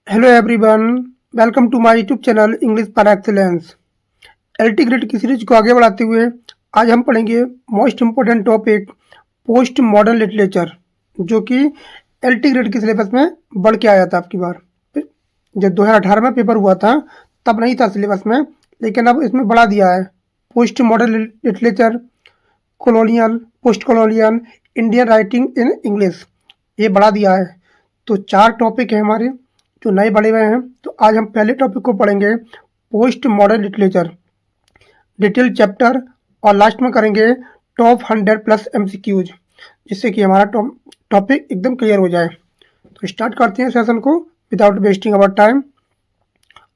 Hello everyone, welcome to my YouTube channel English for excellence. LT grade की series को आगे बढ़ाते हुए आज हम पढ़ेंगे most important topic post modern literature, जो कि एलटी ग्रेड के सिलेबस में बढ़ के आया था। आपकी बार जब 2018 में पेपर हुआ था तब नहीं था सिलेबस में, लेकिन अब इसमें बढ़ा दिया है। Post modern literature, colonial, post colonial, Indian writing in English, ये बढ़ा दिया है। तो 4 टॉपिक है हमारे जो नए बढ़े हुए हैं। तो आज हम पहले टॉपिक को पढ़ेंगे post modern literature detail chapter, और लास्ट में करेंगे टॉप 100 प्लस एमसीक्यूज, जिससे कि हमारा टॉपिक एकदम क्लियर हो जाए। तो स्टार्ट करते हैं सेशन को विदाउट वेस्टिंग अवर टाइम।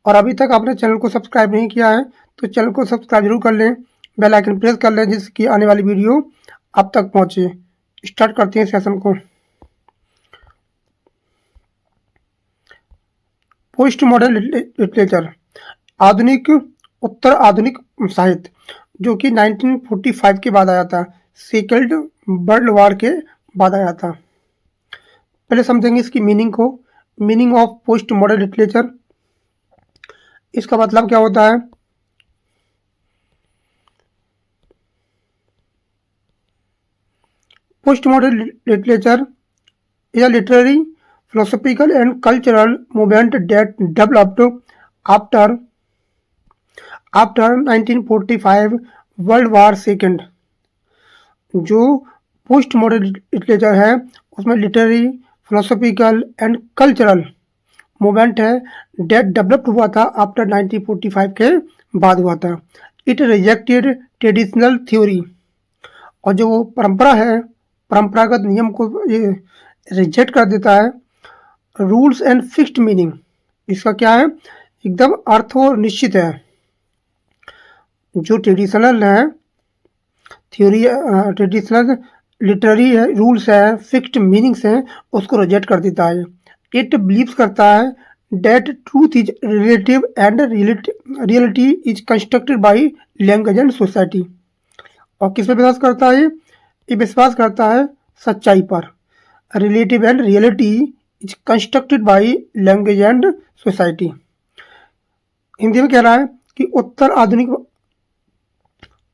और अभी तक आपने चैनल को सब्सक्राइब नहीं किया है तो चैनल को सब्सक्राइब जरूर कर लें, बेल आइकन प्रेस कर लें, जिससे कि आने वाली वीडियो आप तक पहुंचे। स्टार्ट करते हैं सेशन को। पोस्ट मॉडर्न लिटरेचर, आधुनिक उत्तर आधुनिक साहित्य, जो कि 1945 के बाद आया था, सेकंड वर्ल्ड वॉर के बाद आया था। पहले समझेंगे इसकी मीनिंग को। Meaning of post modern literature, इसका मतलब क्या होता है? Post modern literature is a literary philosophical and cultural movement that developed after 1945 world war second. जो पोस्ट मॉडर्न लिटरेचर है उसमें literary, philosophical and cultural movement है डेट डेवलप्ड हुआ था आफ्टर 1945 के बाद हुआ था। इट रिजेक्टेड ट्रेडिशनल थ्योरी, और जो वो परंपरा है, परंपरागत नियम को ये रिजेक्ट कर देता है। रूल्स एंड फिक्स्ड मीनिंग, इसका क्या है? एकदम अर्थ और निश्चित है। जो ट्रेडिशनल है थ्योरी, ट्रेडिशनल लिटरेरी है, रूल्स है, फिक्स्ड मीनिंग्स हैं, उसको रिजेक्ट कर देता है। इट बिलीव्स करता है that truth is relative and reality is constructed by language and society. और किस पे विश्वास करता है? ये विश्वास करता है सच्चाई पर। Relative and reality is constructed by language and society. Hindi में कह रहा है कि उत्तर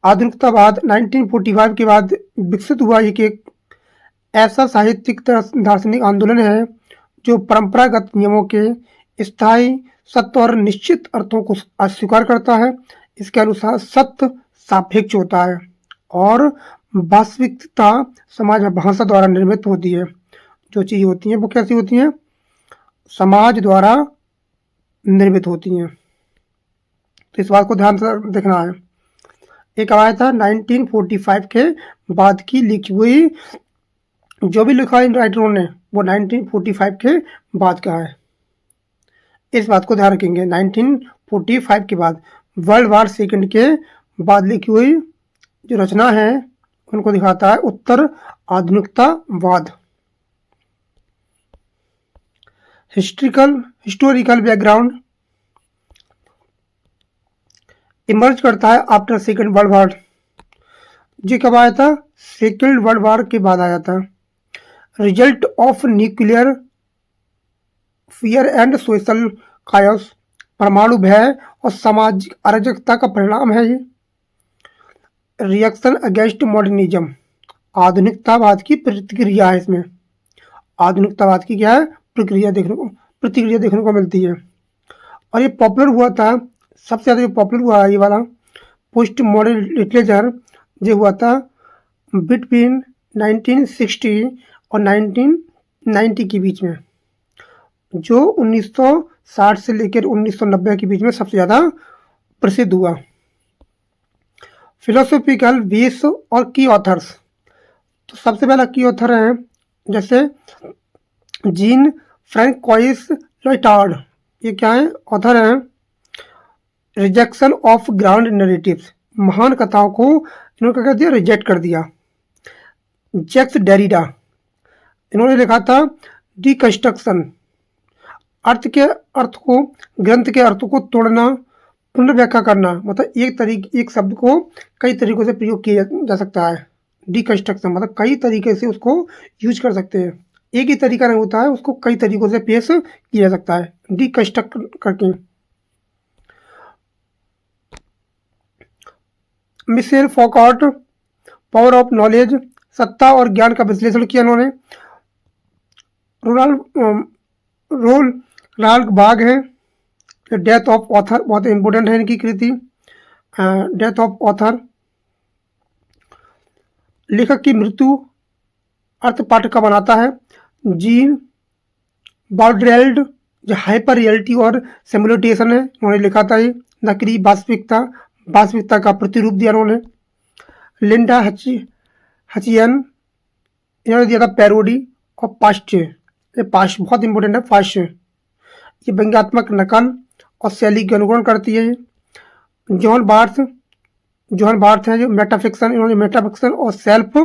आधुनिकतावाद 1945 के बाद विकसित हुआ एक ऐसा साहित्यिक दार्शनिक आंदोलन है जो परंपरागत नियमों के स्थायी, सत्य और निश्चित अर्थों को अस्वीकार करता है। इसके अनुसार सत्य सापेक्ष होता है और वास्तविकता समाज और भाषा द्वारा निर्मित होती है। जो चीज़ होती हैं वो कैसी होती हैं? समाज द्वारा निर्मित होती हैं। तो इस बात को ध्यान से देखना है। एक आया था 1945 के बाद की लिखी हुई, जो भी लिखा इन राइटरों ने वो 1945 के बाद का है। इस बात को ध्यान रखेंगे। 1945 के बाद, वर्ल्ड वार सेकेंड के बाद लिखी हुई जो रचना है उनको दिखाता है उत्तर आधुनिकतावाद। हिस्टोरिकल बैकग्राउंड इमर्ज करता है आफ्टर सेकेंड वर्ल्ड वॉर। जो कब आया था? सेकेंड वर्ल्ड वॉर के बाद आया था। Result of nuclear fear and social chaos, परमाणु भय और सामाजिक अराजकता का परिणाम है ये। रिएक्शन अगेंस्ट मॉडर्निज्म, आधुनिकतावाद की प्रतिक्रिया है इसमें। आधुनिकतावाद की क्या है? प्रतिक्रिया देखने को मिलती है। और ये पॉपुलर हुआ था, सबसे ज़्यादा जो पॉपुलर हुआ है ये वाला पोस्ट मॉडर्न लिटरेचर, जो हुआ था बिटवीन 1960 और 1990 के बीच में। जो 1960 से लेकर 1990 के बीच में सबसे ज़्यादा प्रसिद्ध हुआ। फिलोसॉफिकल बेस और की ऑथर्स, तो सबसे पहला की ऑथर है जैसे जीन फ्रैंकोइस लॉयटार्ड, ये क्या है? ऑथर है। रिजेक्शन ऑफ ग्राउंड नैरेटिव्स, महान कथाओं को इन्होंने क्या कर दिया? रिजेक्ट कर दिया। जैक्स डेरिडा, इन्होंने लिखा था डिकंस्ट्रक्शन, ग्रंथ के अर्थ को तोड़ना, पुनर्व्याख्या करना, मतलब एक शब्द को कई तरीकों से प्रयोग किया जा सकता है। डिकंस्ट्रक्शन मतलब कई तरीके से उसको यूज कर सकते हैं। एक ही तरीका नहीं होता है, उसको कई तरीकों से पेश किया जा सकता है डिकंस्ट्रक्ट करके। मिशेल फौकॉर्ट, पावर ऑफ नॉलेज, सत्ता और ज्ञान का विश्लेषण किया उन्होंने। रोल राल्क बाग है। डेथ ऑफ ऑथर बहुत इंपॉर्टेंट है इनकी कृति। डेथ ऑफ ऑथर, लेखक की मृत्यु अर्थ पाठक का बनाता है। जीन बाउड्रेल्ड, जो हाइपर रियलिटी और सिमुलेटेशन है, उन्होंने लिखा था ये। नकली वास्तविकता, वास्तविकता का प्रतिरूप दिया उन्होंने। लिंडा हचियन, इन्होंने दिया था पैरोडी और पाश्च। ये पाश्च बहुत इंपॉर्टेंट है। पाश्च ये व्यंग्यात्मक नकल और शैली के अनुकरण करती है। जॉन बार्थ है जो मेटाफिक्सन, इन्होंने मेटाफिक्सन और सेल्फ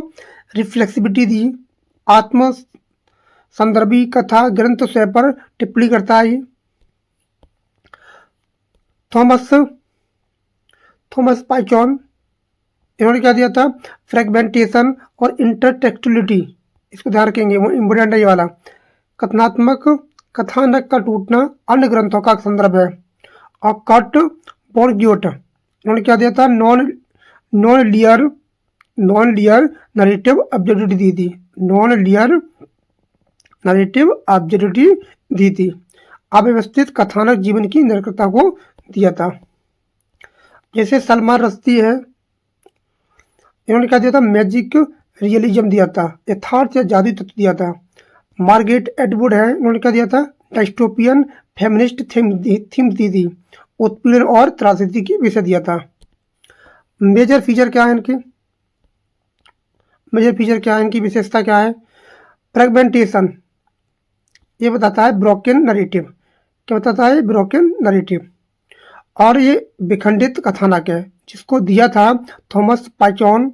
रिफ्लेक्सिबिलिटी दी। आत्म संदर्भी कथा ग्रंथ स्वयं पर टिप्पणी करता है। थॉमस पाइचॉन, इन्होंने क्या दिया था? फ्रेगमेंटेशन और इंटरटेक्चुअलिटी, इसको ध्यान रखेंगे, वो इम्पोर्टेंट है ये वाला। कथानक का टूटना अन्य ग्रंथों का संदर्भ है। और कट बोर्ग्योट, उन्होंने क्या दिया था? नॉन लियर नरेटिव ऑब्जेक्टिविटी दी थी। नॉन लियर नरेटिव ऑब्जेक्टिविटी दी थी। अव्यवस्थित कथानक जीवन की निरंतरता को दिया था। जैसे सलमान रश्दी है, इन्होंने क्या दिया था? मैजिक रियलिज्म दिया था, यथार्थ या जादुई तत्व दिया था। मार्गरेट एटवुड है, इन्होंने क्या दिया था? डायस्टोपियन फेमिनिस्ट थीम दी थी, उत्पीड़न और त्रासदी की विषय दिया था। मेजर फीचर क्या है इनकी? इनकी विशेषता क्या है? फ्रेगमेंटेशन, ये बताता है ब्रोकन नरेटिव। क्या बताता है? Broken narrative. और ये विखंडित कथानक है, जिसको दिया था थॉमस पाइचॉन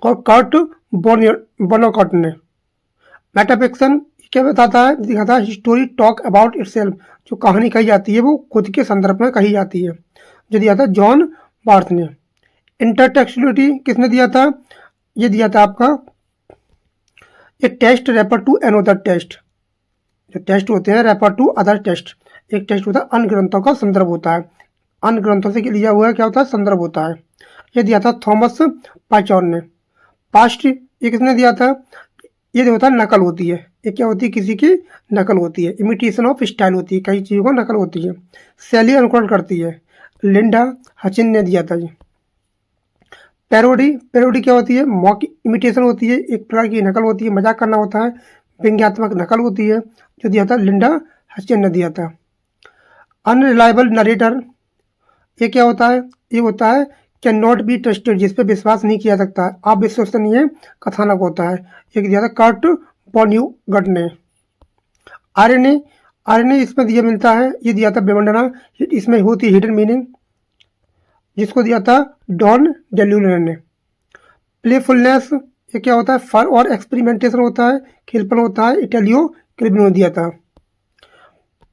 और कर्ट बोनोकॉट ने। मेटाफिक्सन क्या बताता है? दिखाता है स्टोरी टॉक अबाउट इटसेल्फ, जो कहानी कही जाती है वो खुद के संदर्भ में कही जाती है, जो दिया था जॉन बार्थ ने। इंटरटेक्चुअलिटी किसने दिया था? ये दिया था आपका ये text refer to another text. जो टेस्ट होते हैं रेफर टू अदर टेस्ट, एक टेस्ट होता है अन्य ग्रंथों का संदर्भ होता है, अन्य ग्रंथों से लिया हुआ क्या होता है? संदर्भ होता है। ये दिया था थॉमस पाइचॉन ने। पास्ट ये किसने दिया था? ये जो होता है नकल होती है, ये क्या होती है? किसी की नकल होती है, इमिटेशन ऑफ स्टाइल होती है, कई चीज़ों को नकल होती है, शैली अनुकरण करती है। लिंडा हचिन ने दिया था जी। पैरोडी क्या होती है? मॉक इमिटेशन होती है, एक प्रकार की नकल होती है, मजाक करना होता है, व्यंग्यात्मक नकल होती है, जो दिया था लिंडा हचिन ने दिया था। अनरिलायबल नरेटर, ये क्या होता है? ये होता है कैन नॉट बी ट्रस्टेड, जिस पे विश्वास नहीं किया सकता है, आप विश्वसनीय कथानक होता है। ये दिया था कर्ट बोन्यूगट ने। आरएनए इसमें दिया मिलता है, ये दिया था विवंडना, इसमें होती है हिडन मीनिंग, जिसको दिया था डॉन डेल्यूलर ने। प्लेफुलनेस, ये क्या होता है? फन और एक्सपेरिमेंटेशन होता है, खेलपन होता है, इटालियो क्रिबिनो ने दिया था।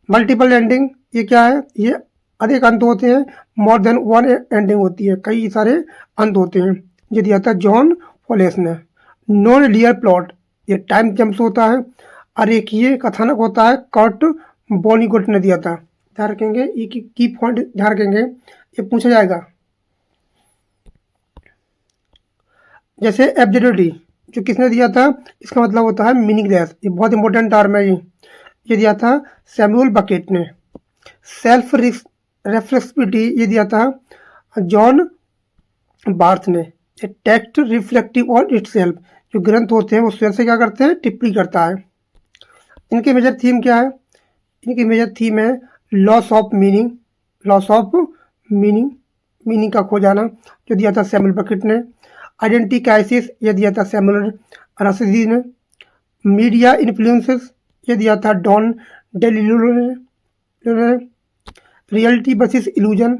मल्टीपल एंडिंग, ये क्या है? ये अधिक अंत होते हैं, मोर देन वन एंडिंग होती है, कई सारे अंत होते हैं, ये दिया था जॉन फॉलेस ने। नॉन लिनियर प्लॉट, ये टाइम जंप्स होता है, अरेखीय कथानक होता है, कर्ट बोनीगोट ने दिया था। ध्यान रखेंगे, ये की पॉइंट ध्यान रखेंगे, ये पूछा जाएगा। जैसे एब्सर्डिटी, जो किसने दिया था? इसका मतलब होता है मीनिंगलेस, ये बहुत इंपॉर्टेंट टर्म है ये दिया था सैमुअल बकेट ने। सेल्फ रेफ्लेक्सिविटी, ये दिया था जॉन बार्थ ने। टेक्स्ट रिफ्लेक्टिव और इटसेल्फ, जो ग्रंथ होते हैं वो स्वयं से क्या करते हैं? टिप्पणी करता है। इनके मेजर थीम क्या है? इनकी मेजर थीम है लॉस ऑफ मीनिंग, मीनिंग का खो जाना, जो दिया था सैमुअल बकेट ने। आइडेंटिटी क्राइसिस, ये दिया था सैमुअल रशीदी ने। मीडिया इन्फ्लुएंसेस, ये दिया था डॉन डेल्यूलर ने। रियलिटी वर्सेस इल्यूजन,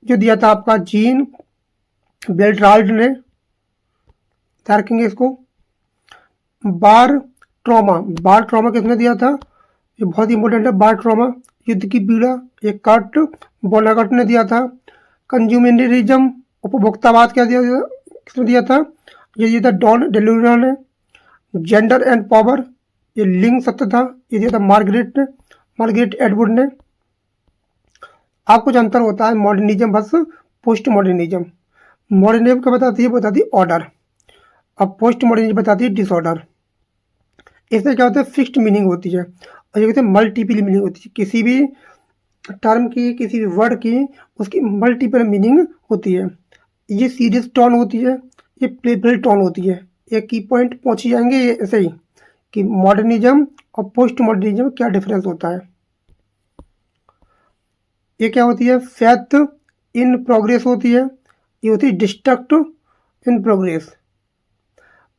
जो दिया था आपका जीन बेल्ट्राल्ड ने। ध्यान रखेंगे इसको। बार ट्रॉमा किसने दिया था? ये बहुत इंपॉर्टेंट है। बार ट्रॉमा, युद्ध की पीड़ा, ये कर्ट बोनागट ने दिया था। कंज्यूमरिज्म, उपभोक्तावाद, क्या दिया किसने दिया था? ये दिया था डॉन डेल्यूलर ने। जेंडर एंड पावर, ये लिंग सत्य था, ये दिया था मार्गरेट एटवुड ने। आप कुछ अंतर होता है मॉडर्निज्म बस पोस्ट मॉडर्निज्म। मॉडर्निज्म क्या बताती है, बताती है ऑर्डर, अब पोस्ट मॉडर्निज्म बताती है डिसऑर्डर। इसमें क्या होता है, फिक्स्ड मीनिंग होती है, और ये कहते हैं मल्टीपल मीनिंग होती है। किसी भी टर्म की, किसी भी वर्ड की, उसकी मल्टीपल मीनिंग होती है। ये सीरियस टोन होती है, ये प्लेफुल टोन होती है। ये की पॉइंट पहुंच जाएंगे ये ऐसे ही कि मॉडर्निज्म और पोस्ट मॉडर्निज्म क्या डिफरेंस होता है। ये क्या होती है, फेथ इन प्रोग्रेस होती है, ये होती है डिस्ट्रक्ट इन प्रोग्रेस।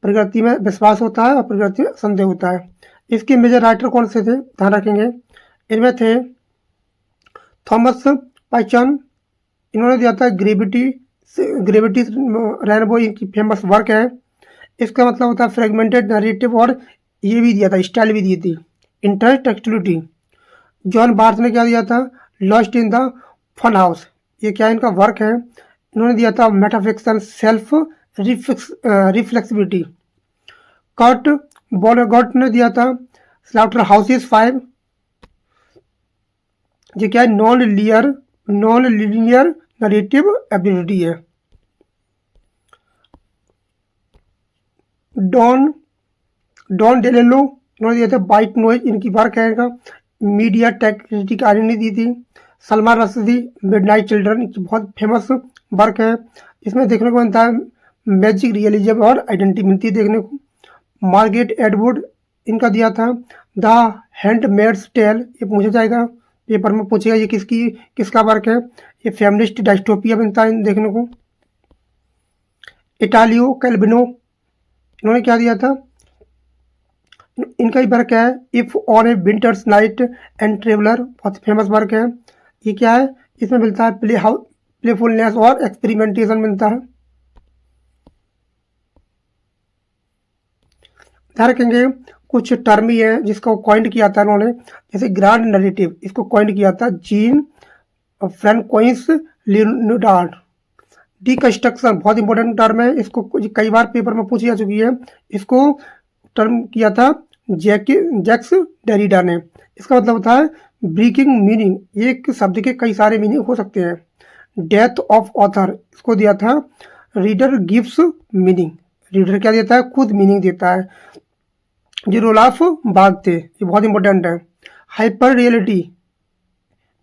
प्रगति में विश्वास होता है और प्रगति में संदेह होता है। इसके मेजर राइटर कौन से थे, ध्यान रखेंगे, इनमें थे थॉमस पाइचन, इन्होंने दिया था ग्रेविटी रेनबो, इनकी फेमस वर्क है। इसका मतलब होता है फ्रेगमेंटेड नैरेटिव, और ये भी दिया था, स्टाइल भी दी थी, इंटरटेक्चुअलिटी। जॉन बार्थ ने क्या दिया था, Lost in the Fun House, ये क्या इनका वर्क है। इन्होंने दिया था metafiction, self reflexivity. Kurt Vonnegut ने दिया था स्लाउटर हाउसेस 5, ये क्या है, नॉन लीनियर नरेटिव एबिलिटी है। डॉन डेलेलो, इन्होंने दिया था वाइट नॉइज, इनकी वर्क है इनका, मीडिया टेक्निक आर्यन दी थी। सलमान रश्दी, मिडनाइट चिल्ड्रन, इनकी बहुत फेमस वर्क है। इसमें देखने को मिलता है मैजिक रियलिज्म और आइडेंटिटी मिलती है देखने को। मार्गरेट एटवुड, इनका दिया था द हैंडमेड्स टेल, ये पूछा जाएगा पेपर में, पूछेगा ये किसका वर्क है। ये फेमिनिस्ट डायस्टोपिया बनता है देखने को। इटालियो कैल्विनो, इन्होंने क्या दिया था, इनका ही वर्क है If on A winters night and traveller, बहुत फेमस वर्क है। ये क्या है, इसमें मिलता है प्लेफुलनेस और एक्सपेरिमेंटेशन मिलता है। ध्यान रखेंगे कुछ टर्म ही है जिसको कॉइंड किया था इन्होंने, जैसे ग्रांड नरेटिव, इसको कॉइंड किया था जीन फ्रैंकोइस लियोनार्ड। डिकंस्ट्रक्शन बहुत इंपॉर्टेंट टर्म है, इसको कई बार पेपर में पूछी जा चुकी है। इसको टर्म किया था जैक्स डेरिडा ने। इसका मतलब होता है ब्रेकिंग मीनिंग, एक शब्द के कई सारे मीनिंग हो सकते हैं। डेथ ऑफ ऑथर, इसको दिया था रीडर गिव्स मीनिंग, रीडर क्या देता है, खुद मीनिंग देता है। जो रोलाफ बाग थे, ये बहुत इंपॉर्टेंट है। हाइपर रियलिटी,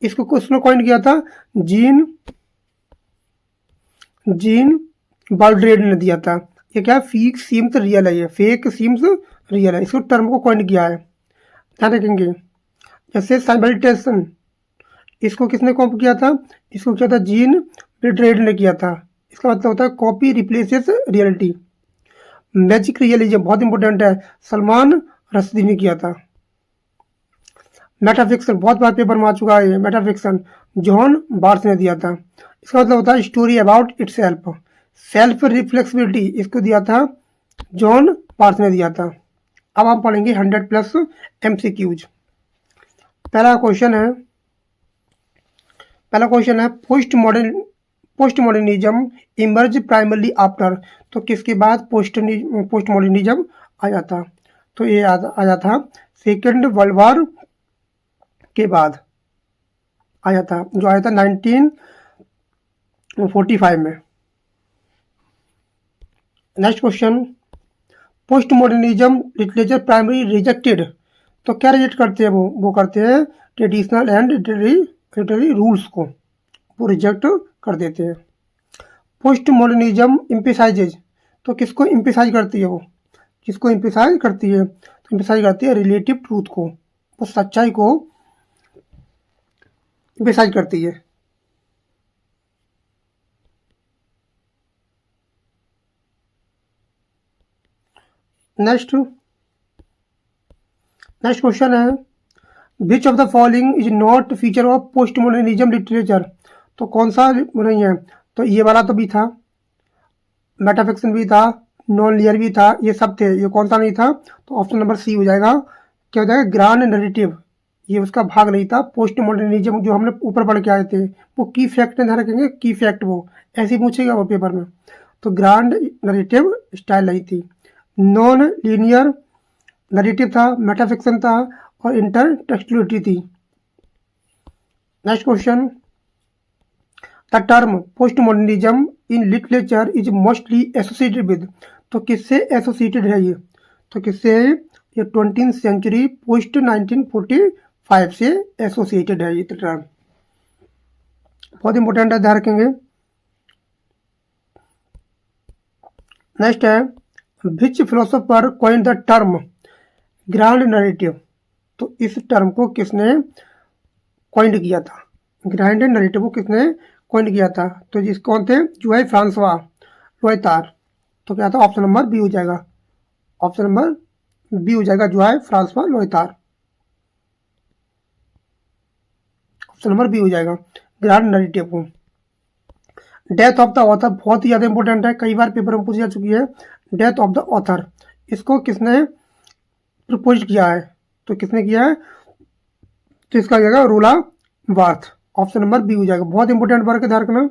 इसको उसने कॉइन किया था जीन बाल्ड्रेड ने दिया था। ये क्या, फेक सीम्स रियल है, ये फेक सीम्स रियल है, इसको टर्म को कॉइन किया है, ध्यान रखेंगे। जैसे साइमल्टेशन, इसको किसने कॉप किया था, इसको किया था जीन बाल्ड्रेड ने किया था। इसका मतलब होता है copy replaces reality. Magic realism बहुत इंपॉर्टेंट है, सलमान रश्दी ने किया था। मेटाफिक्शन बहुत बार पेपर में आ चुका है, मेटाफिक्शन जॉन बार्थ ने दिया था। इसका मतलब होता है story about it self reflexibility, इसको दिया था जॉन बार्थ ने दिया था। अब हम पढ़ेंगे 100+ MCQs। पहला क्वेश्चन है post modernism emerge primarily after, तो किसके बाद पोस्ट मॉडर्निज्म आया था, तो ये आया था सेकेंड वर्ल्ड वॉर के बाद आया था, जो आया था 1945 में। Next question, post modernism literature primary rejected, तो क्या रिजेक्ट करते हैं वो करते हैं ट्रेडिशनल एंड लिटरेरी रूल्स को वो रिजेक्ट कर देते हैं। पोस्ट मॉडर्निज्म एम्फेसाइजेज, तो किसको एम्फेसाइज करती है वो एम्फेसाइज करती है, तो एम्फेसाइज करती है रिलेटिव ट्रूथ को, वो सच्चाई को एम्फेसाइज करती है। नेक्स्ट क्वेश्चन है which of the following is not feature of post modernism literature, तो कौन सा नहीं है, तो ये वाला तो भी था, मेटाफिक्शन भी था, नॉन लियर भी था, ये सब थे, ये कौन सा नहीं था, तो ऑप्शन नंबर सी हो जाएगा। क्या हो जाएगा, ग्रांड नरेटिव, ये उसका भाग नहीं था। पोस्ट मॉडर्निज्म जो हमने ऊपर पढ़ के आए थे वो की फैक्ट ध्यान रखेंगे, की फैक्ट वो ऐसे ही पूछेगा वो पेपर में, तो ग्रांड नरेटिव स्टाइल नहीं थी। नॉन लीनियर नरेटिव था, मेटाफिक्शन था और इंटरटेक्सचुअलिटी थी। Next question, the term post modernism in literature is mostly associated with, तो किससे एसोसिएटेड है ये, तो किससे है ये 20th सेंचुरी पोस्ट 1945 से एसोसिएटेड है ये टर्म, बहुत इंपॉर्टेंट है, ध्यान रखेंगे। नेक्स्ट है, which philosopher coined the term grand narrative, तो इस टर्म को किसने कॉइन्ड किया था, ग्रैंड नरेटिव को किसने कॉइन्ड किया था, तो जिस कौन थे, जो है फ्रांसवा लोयतार, तो क्या था, ऑप्शन नंबर बी हो जाएगा, ऑप्शन नंबर बी हो जाएगा, जो है फ्रांसवा लोयतार, ऑप्शन नंबर बी हो जाएगा ग्रैंड नरेटिव को। डेथ ऑफ द ऑथर बहुत ही ज़्यादा इंपॉर्टेंट है, कई बार पेपर में पूछी जा चुकी है। डेथ ऑफ द ऑथर, इसको किसने प्रपोज किया है, तो किसने किया है, तो इसका जाएगा रोला बार्थ, ऑप्शन नंबर बी हो जाएगा, बहुत इंपॉर्टेंट वर्क है, ध्यान रखना,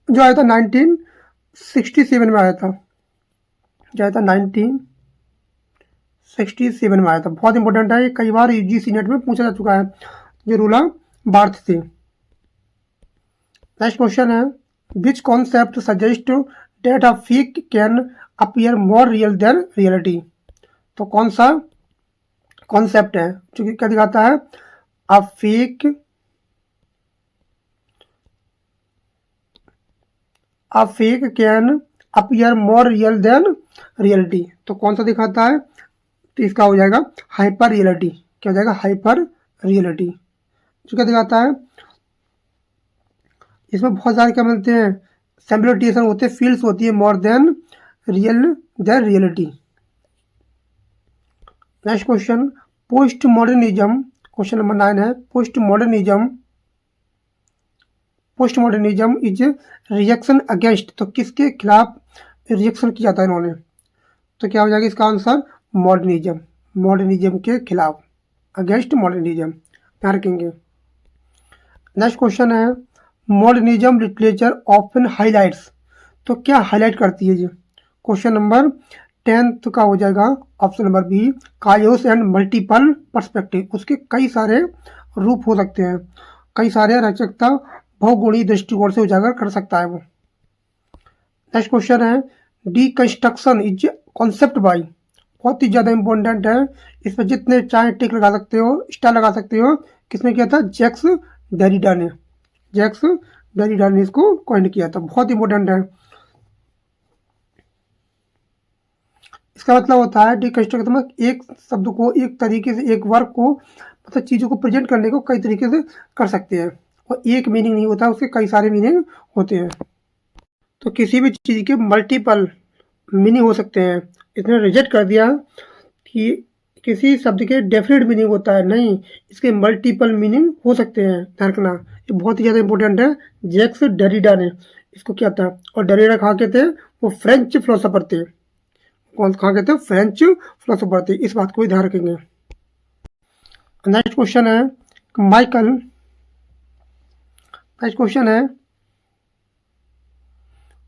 जो आया था 1967 में आया था, जो आया था 1967 में आया था, बहुत इंपॉर्टेंट है, ये कई बार यूजीसी नेट में पूछा जा चुका है, जो रोला बार्थ थी। नेक्स्ट क्वेश्चन है, which concept suggest that of fake can appear more real than reality, तो कौन सा कॉन्सेप्ट है जो क्या दिखाता है, a fake can appear more real than reality, तो कौन सा दिखाता है, तो इसका हो जाएगा हाइपर रियलिटी, क्या हो जाएगा हाइपर रियलिटी, जो क्या दिखाता है, इसमें बहुत सारे क्या मिलते हैं, सिमिलरिटीशन होते हैं, फील्ड्स होती है more than reality. Next question, post modernism, question number 9 है, post modernism is reaction against, तो किसके खिलाफ रिएक्शन किया था इन्होंने, तो क्या हो जाएगा इसका आंसर, मॉडर्निज्म के खिलाफ, अगेंस्ट मॉडर्निज्म, ध्यान रखेंगे। नेक्स्ट क्वेश्चन है, मॉडर्निज्म लिटरेचर ऑफन हाईलाइट्स, तो क्या हाईलाइट करती है ये, क्वेश्चन नंबर 10 का हो जाएगा option number B, chaos and multiple perspective, उसके कई सारे रूप हो सकते हैं, कई सारे रचकता बहुगुणी दृष्टिकोण से उजागर कर सकता है वो। नेक्स्ट क्वेश्चन है, डीकंस्ट्रक्शन इज कॉन्सेप्ट बाय, बहुत ही ज़्यादा इंपॉर्टेंट है, इसमें जितने चाहे टिक लगा सकते हो, स्टार लगा सकते हो, किसने किया था, जैक्स डेरिडा ने इसको कॉइन किया था, बहुत इंपॉर्टेंट है। इसका मतलब होता है डिकंस्ट्रक्ट, मतलब एक शब्द को, एक तरीके से, एक वर्क को, मतलब चीज़ों को प्रेजेंट करने को कई तरीके से कर सकते हैं, और एक मीनिंग नहीं होता, उसके कई सारे मीनिंग होते हैं, तो किसी भी चीज़ के मल्टीपल मीनिंग हो सकते हैं। इसने रिजेक्ट कर दिया कि किसी शब्द के डेफिनेट मीनिंग होता है, नहीं, इसके मल्टीपल मीनिंग हो सकते हैं, ध्यान रखना, ये बहुत ही ज़्यादा इंपॉर्टेंट है। जैक्स डेरिडा ने इसको किया था, और डेरिडा कहाँ के थे, वो फ्रेंच फिलोसोफर थे, कौन कहाँ के थे, फ्रेंच फिलोसोफर थे, इस बात को भी ध्यान रखेंगे। नेक्स्ट क्वेश्चन है,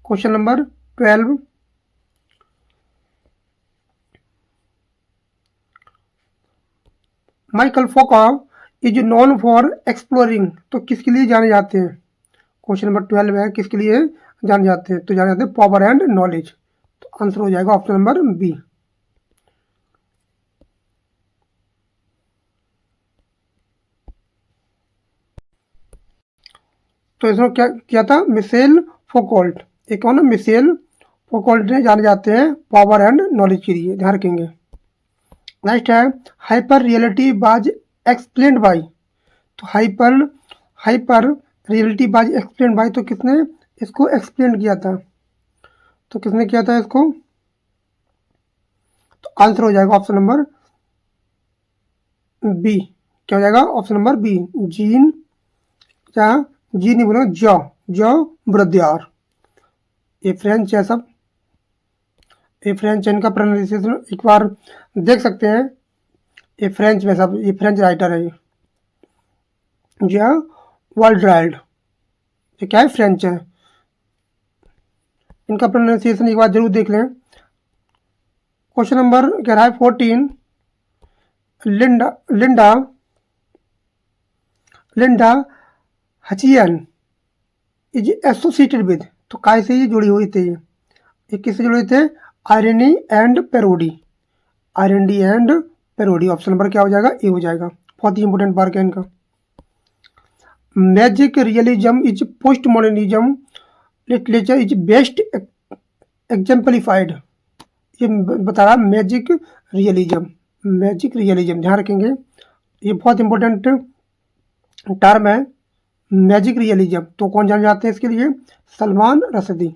क्वेश्चन नंबर 12, माइकल फोका इज नोन फॉर एक्सप्लोरिंग, तो किसके लिए जाने जाते हैं, क्वेश्चन नंबर 12 है, किसके लिए जाने जाते हैं, तो जाने जाते हैं पावर एंड नॉलेज, तो आंसर हो जाएगा ऑप्शन नंबर बी। तो इसमें क्या किया था, मिशेल फोकोल्ट, एक कौन है, मिशेल फोकोल्ट ने जाने जाते हैं पावर एंड नॉलेज के लिए, ध्यान रखेंगे। नेक्स्ट है, हाइपर रियलिटी बाज एक्सप्लेन्ड बाय, तो हाइपर रियलिटी बाज एक्सप्लेन्ड बाय, तो किसने इसको एक्सप्लेन किया था, तो किसने किया था इसको, तो आंसर हो जाएगा ऑप्शन नंबर बी, क्या हो जाएगा ऑप्शन नंबर बी, जीन, क्या जी नहीं बोलो, जो ब्रद्यार, ये फ्रेंच है सब, ये फ्रेंच, इनका प्रोनाउंसिएशन एक बार देख सकते हैं, ये फ्रेंच में सब, ये फ्रेंच राइटर है, ये वर्ल्ड, ये क्या है, फ्रेंच है, इनका प्रोनाउंसिएशन एक बार जरूर देख लें। क्वेश्चन नंबर कह रहा है 14, Linda Linda Linda Hutcheon is associated with, तो काय से ये जुड़ी हुई थी, ये किससे जुड़े थे, irony and parody, irony and parody. Option number क्या हो जाएगा, ए हो जाएगा। बहुत ही इंपॉर्टेंट वर्क है इनका। Magic realism is post modernism literature is best exemplified, ये बता रहा मैजिक रियलिज्म, मैजिक रियलिज्म ध्यान रखेंगे, ये बहुत इंपॉर्टेंट टर्म है मैजिक रियलिज्म। तो कौन जाने जाते हैं इसके लिए, सलमान रश्दी,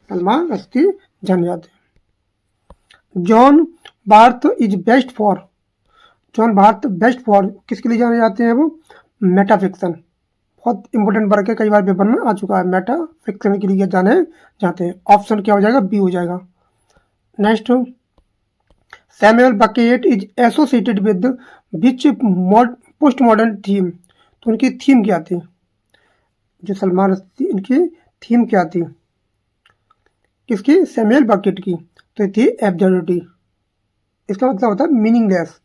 सलमान रश्दी जाने जाते हैं। John Barth is best for, John Barth best for किसके लिए जाने जाते हैं, वो मेटाफिक्शन, बहुत इंपॉर्टेंट वर्क है, कई बार पेपर में आ चुका है, मेटाफिक्शन के लिए जाने जाते हैं। ऑप्शन क्या हो जाएगा, बी हो जाएगा। Next, Samuel bucket is associated with which post modern theme, तो उनकी थीम क्या थी, जो सलमान रश्दी इनकी थीम क्या थी, किसकी, सैमुअल बकेट की, तो ये थी एब्सर्डिटी, इसका मतलब होता है मीनिंगलेस,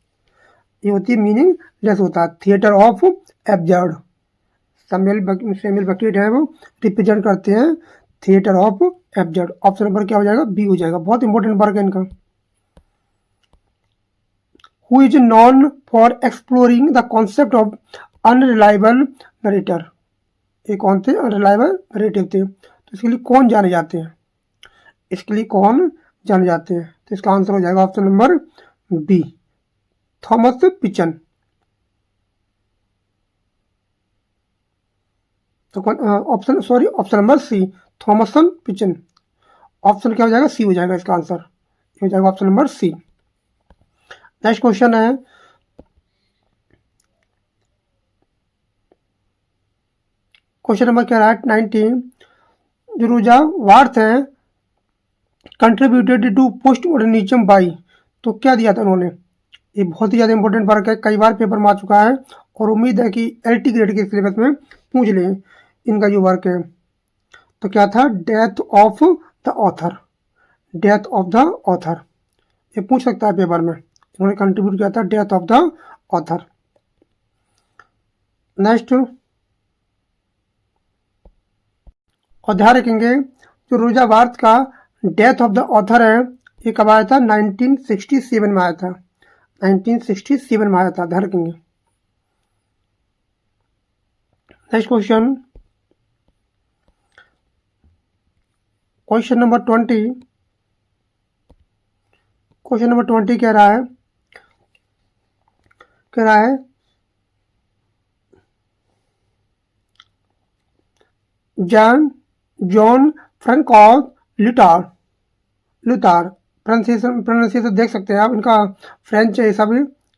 ये होती है मीनिंगलेस होता है, theatre of absurd, Samuel bucket है वो रिप्रेजेंट करते हैं theatre of absurd. Option number क्या हो जाएगा, बी हो जाएगा। बहुत इंपॉर्टेंट वर्क है इनका। Who is non for exploring the concept of unreliable narrator, ये कौन थे, अनरिलायबल नरेटिव थे, तो इसके लिए कौन जाने जाते हैं, इसके लिए कौन जाने जाते हैं, तो इसका आंसर हो जाएगा option number B, Thomas Pynchon. तो option option number C, Thomson Pynchon. Option क्या हो जाएगा, सी हो जाएगा इसका आंसर, ये हो जाएगा option number C. Next question है, क्वेश्चन नंबर क्या रहा है 19, जो रूजा वार्थ हैं contributed to post modernism by, तो क्या दिया था उन्होंने, ये बहुत ही ज़्यादा इंपॉर्टेंट वर्क है, कई बार पेपर में आ चुका है और उम्मीद है कि LT ग्रेड के सिलेबस में पूछ लें इनका जो वर्क है। तो क्या था, death of the author, death of the author, ये पूछ सकता है पेपर में, इन्होंने कंट्रीब्यूट किया था death of the author. Next, और ध्यान रखेंगे जो रोजा वार्थ का डेथ ऑफ द ऑथर है, ये कब आया था, 1967 में आया था, 1967 में आया था, ध्यान रखेंगे। Next question, question number 20, question number 20 कह रहा है जॉन फ्रैंकॉस लुथार प्रोनाउंसिएशन देख सकते हैं आप, इनका फ्रेंच है सब,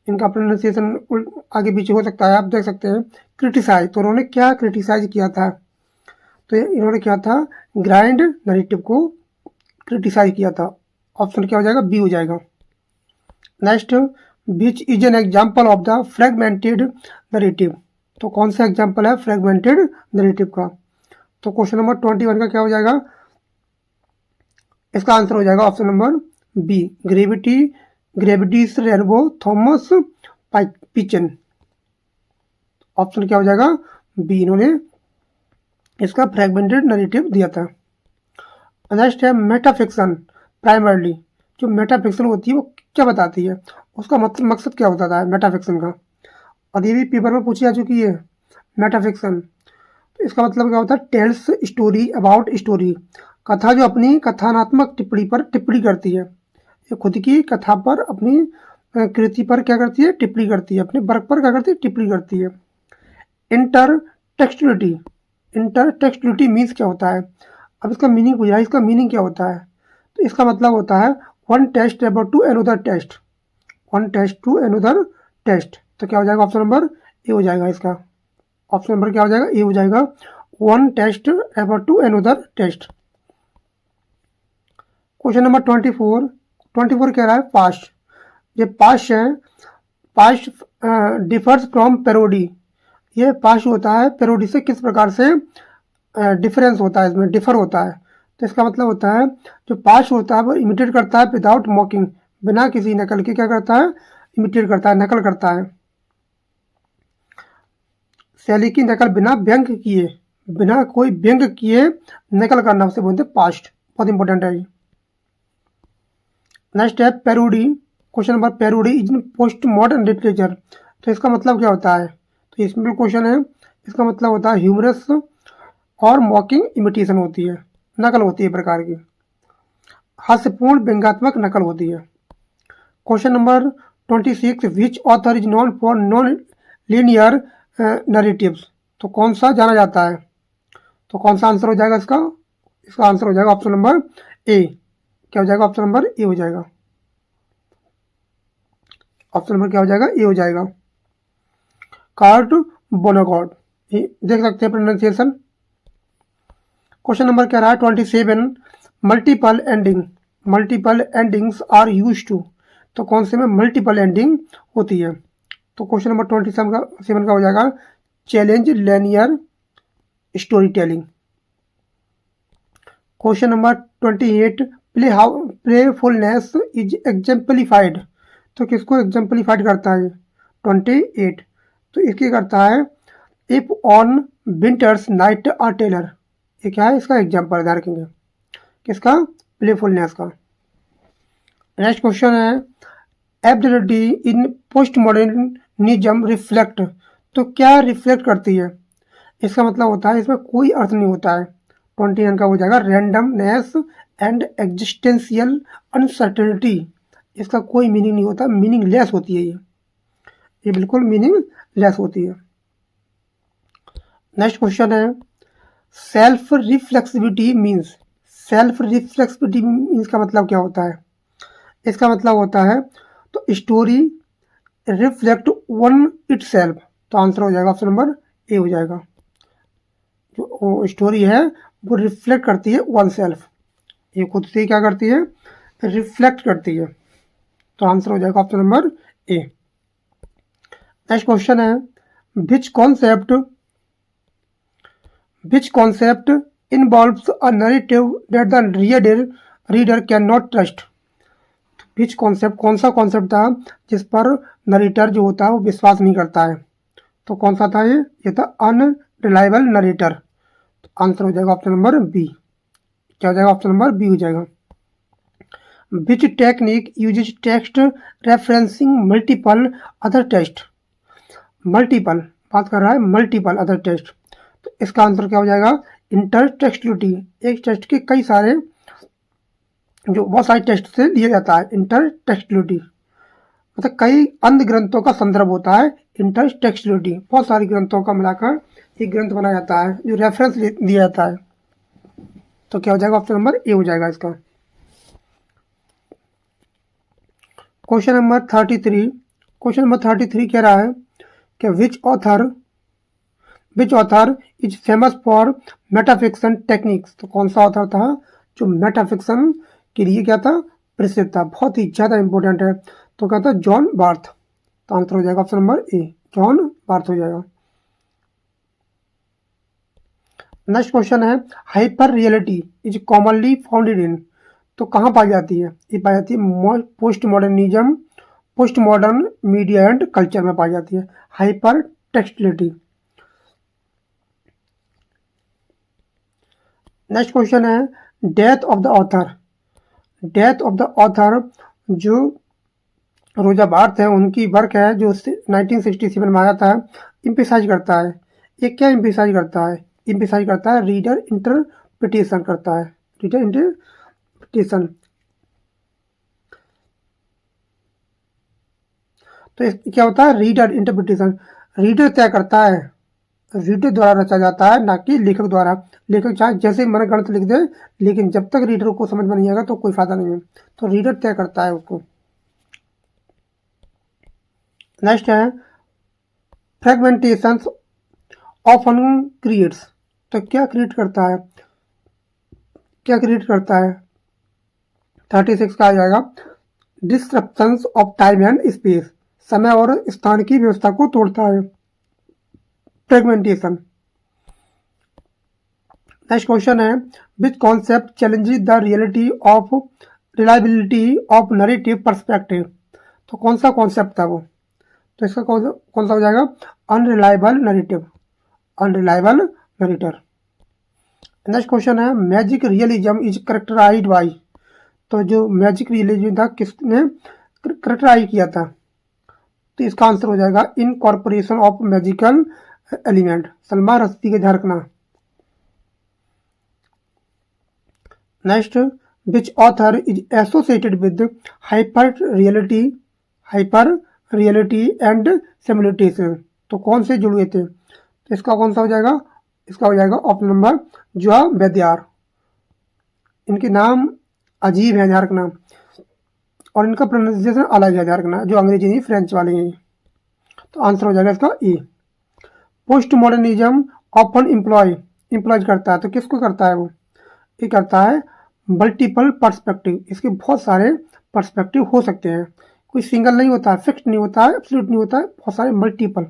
इनका प्रोनाउंसिएशन आगे पीछे हो सकता है, आप देख सकते हैं। क्रिटिसाइज, तो उन्होंने क्या क्रिटिसाइज किया था, तो इन्होंने क्या था, ग्राइंड नरेटिव को क्रिटिसाइज किया था। ऑप्शन क्या हो जाएगा, बी हो जाएगा। Next, which is an example of the fragmented narrative, तो कौन सा एग्जाम्पल है फ्रेगमेंटेड नरेटिव का, तो क्वेश्चन नंबर 21 का क्या हो जाएगा, इसका आंसर हो जाएगा option number B, Gravity's Rainbow Thomas Pynchon. Option क्या हो जाएगा, बी, इन्होंने इसका फ्रेगमेंटेड नरेटिव दिया था। नेक्स्ट है मेटाफिक्शन, प्राइमरली जो मेटाफिक्शन होती है वो क्या बताती है, उसका मकसद क्या होता था मेटाफिक्शन का, और ये भी पेपर में पूछी जा चुकी है मेटाफिक्शन। तो इसका मतलब क्या होता है, टेल्स स्टोरी अबाउट स्टोरी, कथा जो अपनी कथानात्मक टिप्पणी पर टिप्पणी करती है, ये खुद की कथा पर अपनी कृति पर क्या करती है, टिप्पणी करती है, अपने वर्क पर क्या करती है, टिप्पणी करती है। इंटरटेक्सचुअलिटी, इंटरटेक्सचुअलिटी मीन्स क्या होता है, अब इसका मीनिंग पूछा है, इसका मीनिंग क्या होता है, तो इसका मतलब होता है one text about to another text, one text to another text, तो क्या हो जाएगा ऑप्शन नंबर ए हो जाएगा इसका, ऑप्शन नंबर क्या हो जाएगा, ए हो जाएगा, one text about to another text. Question number 24 कह रहा है पास्ट, ये पास्ट है, पास्ट डिफर्स फ्रॉम पेरोडी, ये पास्ट होता है पेरोडी से किस प्रकार से डिफरेंस होता है, इसमें डिफर होता है, तो इसका मतलब होता है जो पास्ट होता है वो इमिटेट करता है विदाउट मॉकिंग, बिना किसी नकल के क्या करता है, इमिटेट करता है, नकल करता है। शैली की नकल बिना व्यंग किए, बिना कोई व्यंग किए नकल करना उसे बोलते हैं पास्ट। बहुत इंपॉर्टेंट है ये। नेक्स्ट है parody. Question number parody is in post modern literature. तो इसका मतलब क्या होता है, तो ये सिंपल क्वेश्चन है। इसका मतलब होता है ह्यूमरस और मॉकिंग इमिटेशन होती है, नकल होती है प्रकार की, हास्यपूर्ण व्यंग्यात्मक नकल होती है। Question number 26 which author is non for non linear narratives. तो कौन सा जाना जाता है, तो कौन सा आंसर हो जाएगा इसका, इसका आंसर हो जाएगा ऑप्शन नंबर ए। क्या हो जाएगा, ऑप्शन नंबर ए हो जाएगा। ऑप्शन नंबर क्या हो जाएगा, ए हो जाएगा। कार्ट बोनागॉड, देख सकते हैं प्रोनाउंसिएशन। क्वेश्चन नंबर क्या रहा है 27 multiple ending. Multiple endings are use to. तो कौन से में मल्टीपल एंडिंग होती है, तो क्वेश्चन नंबर 27 का हो जाएगा challenge linear story telling. Question number 28 playfulness is exemplified. तो किसको एग्जाम्पलीफाइड करता है 28, तो इसकी करता है If on Winter's Night a Traveller. ये क्या है, इसका एग्जाम्पल ध्यान रखेंगे, किसका, प्लेफुलनेस का। नेक्स्ट क्वेश्चन है एब्सर्डिटी इन पोस्ट मॉडर्निज्म रिफ्लेक्ट। तो क्या रिफ्लेक्ट करती है, इसका मतलब होता है इसमें कोई अर्थ नहीं होता है। 29 का हो जाएगा रैंडमनेस एंड एग्जिस्टेंशियल अनसर्टेनिटी। इसका कोई मीनिंग नहीं होता, मीनिंगलेस होती है ये बिल्कुल मीनिंगलेस होती है। नेक्स्ट क्वेश्चन है self reflexivity means. Self reflexivity means का मतलब क्या होता है, इसका मतलब होता है तो स्टोरी रिफ्लेक्ट वन इटसेल्फ। तो आंसर हो जाएगा ऑप्शन नंबर ए हो जाएगा। जो स्टोरी है वो रिफ्लेक्ट करती है वन सेल्फ, ये खुद से क्या करती है, रिफ्लेक्ट करती है। तो आंसर हो जाएगा option number A. Next question है which concept involves a narrative that the reader can not trust. Which concept, कौन सा कॉन्सेप्ट था जिस पर नरेटर जो होता है वो विश्वास नहीं करता है। तो कौन सा था ये था अनरिलायबल नरेटर। तो आंसर हो जाएगा ऑप्शन नंबर बी। क्या हो जाएगा, ऑप्शन नंबर बी हो जाएगा। Which technique uses text referencing multiple other text. Multiple बात कर रहा है, मल्टीपल अदर टेस्ट, तो इसका आंसर क्या हो जाएगा, इंटरटेक्सटुअलिटी। एक टेस्ट के कई सारे जो बहुत सारे टेस्ट से लिया जाता है इंटरटेक्सटुअलिटी, मतलब कई अन्य ग्रंथों का संदर्भ होता है इंटरटेक्सटुअलिटी। बहुत सारे ग्रंथों का मिलाकर एक ग्रंथ बनाया जाता है जो रेफरेंस दिया जाता है। तो क्या हो जाएगा, ऑप्शन नंबर ए हो जाएगा इसका। क्वेश्चन नंबर 33 कह रहा है कि विच author is famous for metafiction techniques. तो कौन सा ऑथर था जो मेटाफिक्शन के लिए क्या था, प्रसिद्ध था, बहुत ही ज़्यादा इंपॉर्टेंट है। तो क्या था, जॉन बार्थ। तो आंसर हो जाएगा option number A, John Barth हो जाएगा। नेक्स्ट क्वेश्चन है hyper reality is commonly founded in. तो कहाँ पाई जाती है, ये पाई जाती है post modern media and culture में पाई जाती है हाइपर टेक्सटिलिटी। नेक्स्ट क्वेश्चन है death of the author. Death of the author जो रोजा बार्थ है उनकी वर्क है जो 1967 में आया था, इम्पिसाइज करता है। ये क्या इम्पिसाइज करता है, इम्पिसाइज करता है रीडर इंटरप्रिटेशन करता है, रीडर इंटरप्रिटेशन। तो क्या होता है, रीडर इंटरप्रिटेशन, रीडर तय करता है, रीडर द्वारा रचा जाता है ना कि लेखक द्वारा। लेखक चाहे जैसे मन गणित लिख दे, लेकिन जब तक रीडर को समझ में नहीं आएगा तो कोई फायदा नहीं है। तो रीडर तय करता है उसको। नेक्स्ट है फ्रेगमेंटेशन ऑफन क्रिएट्स। तो क्या क्रिएट करता है, क्या क्रिएट करता है 36 का आ जाएगा disruptions of time and space. समय और स्थान की व्यवस्था को तोड़ता है फ्रेगमेंटेशन। नेक्स्ट क्वेश्चन है which concept challenges the reality of reliability of narrative perspective. तो कौन सा कॉन्सेप्ट था वो, तो इसका कौन सा हो जाएगा, unreliable narrative, unreliable narrator. Next question है magic realism is characterized by. तो जो मैजिक रियलिज्म था किसने करेक्टराइज किया था, तो इसका आंसर हो जाएगा incorporation of magical element, Salman Rushdie के झरकना। Next which author is associated with hyper reality and simulation. तो कौन से जुड़े थे, तो इसका कौन सा हो जाएगा, इसका हो जाएगा ऑप्शन नंबर जुआ बेदियार। इनके नाम अजीब है झारखना, और इनका प्रोनाउंसिएशन अलग है झारखना, जो अंग्रेजी नहीं फ्रेंच वाले हैं। तो आंसर हो जाएगा इसका ए। पोस्ट मॉडर्निज्म ऑफन इम्प्लॉयज करता है, तो किसको करता है वो, ये करता है मल्टीपल पर्सपेक्टिव। इसके बहुत सारे पर्सपेक्टिव हो सकते हैं, कोई सिंगल नहीं होता है, फिक्स्ड नहीं होता है, एब्सोल्यूट नहीं होता है, बहुत सारे मल्टीपल,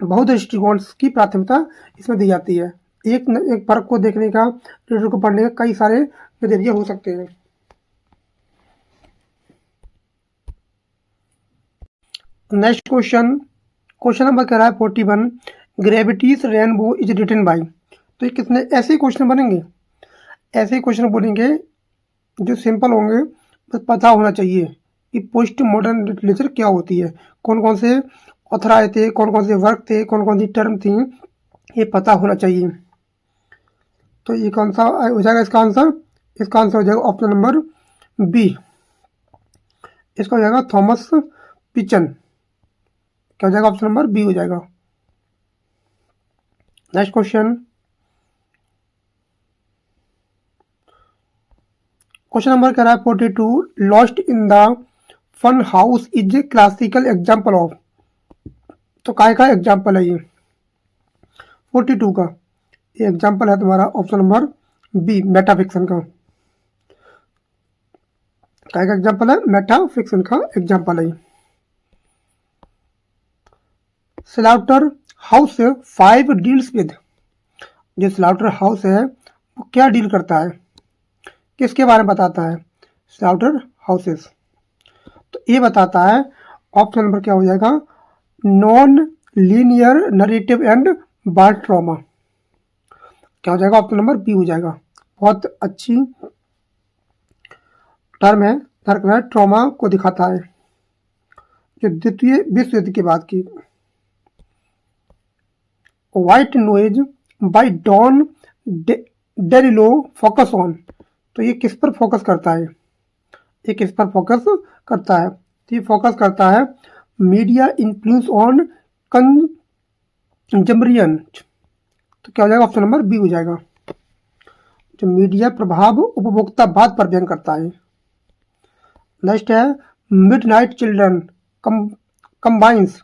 बहुत दृष्टिकोण की प्राथमिकता इसमें दी जाती है। एक फर्क को देखने का, रीडर को पढ़ने का कई सारे नजरिए हो सकते हैं। नेक्स्ट क्वेश्चन नंबर कह रहा है 41 Gravity's Rainbow is written by. तो ये कितने ऐसे क्वेश्चन बनेंगे, ऐसे क्वेश्चन बोलेंगे जो सिंपल होंगे, बस पता होना चाहिए कि पोस्ट मॉडर्न लिटरेचर क्या होती है, कौन कौन से ऑथर आए थे, कौन कौन से वर्क थे, कौन कौन सी टर्म थी, ये पता होना चाहिए। तो ये कौन सा हो जाएगा इसका आंसर, इसका आंसर हो जाएगा ऑप्शन नंबर बी, इसका हो जाएगा थॉमस पिचन। क्या हो जाएगा, ऑप्शन नंबर बी हो जाएगा। नेक्स्ट क्वेश्चन नंबर कह रहा है 42 Lost in the Fun House is classical example of. तो काय का एग्जाम्पल है ये 42 का, ये एग्जाम्पल है तुम्हारा ऑप्शन नंबर बी मेटाफिक्शन का। काय का एग्जाम्पल है, मेटाफिक्शन का एग्जाम्पल है। Slaughter house 5 deals with. जो स्लाउटर हाउस है वो क्या डील करता है, किसके बारे में बताता है, स्लाउटर हाउसेस। तो ये बताता है, ऑप्शन नंबर क्या हो जाएगा, non linear narrative and bar trauma. क्या हो जाएगा, ऑप्शन नंबर बी हो जाएगा। बहुत अच्छी टर्म है, ट्रॉमा को दिखाता है, जो द्वितीय विश्व युद्ध के बाद की। White Noise by Don DeLillo focus on. तो ये किस पर फोकस करता है, ये किस पर फोकस करता है, तो ये फोकस करता है मीडिया इन्फ्लुएंस ऑन कंजम्बरियन। तो क्या हो जाएगा, ऑप्शन नंबर बी हो जाएगा। जो मीडिया प्रभाव उपभोक्तावाद पर व्यंग करता है। नेक्स्ट है मिडनाइट चिल्ड्रन कंबाइंस।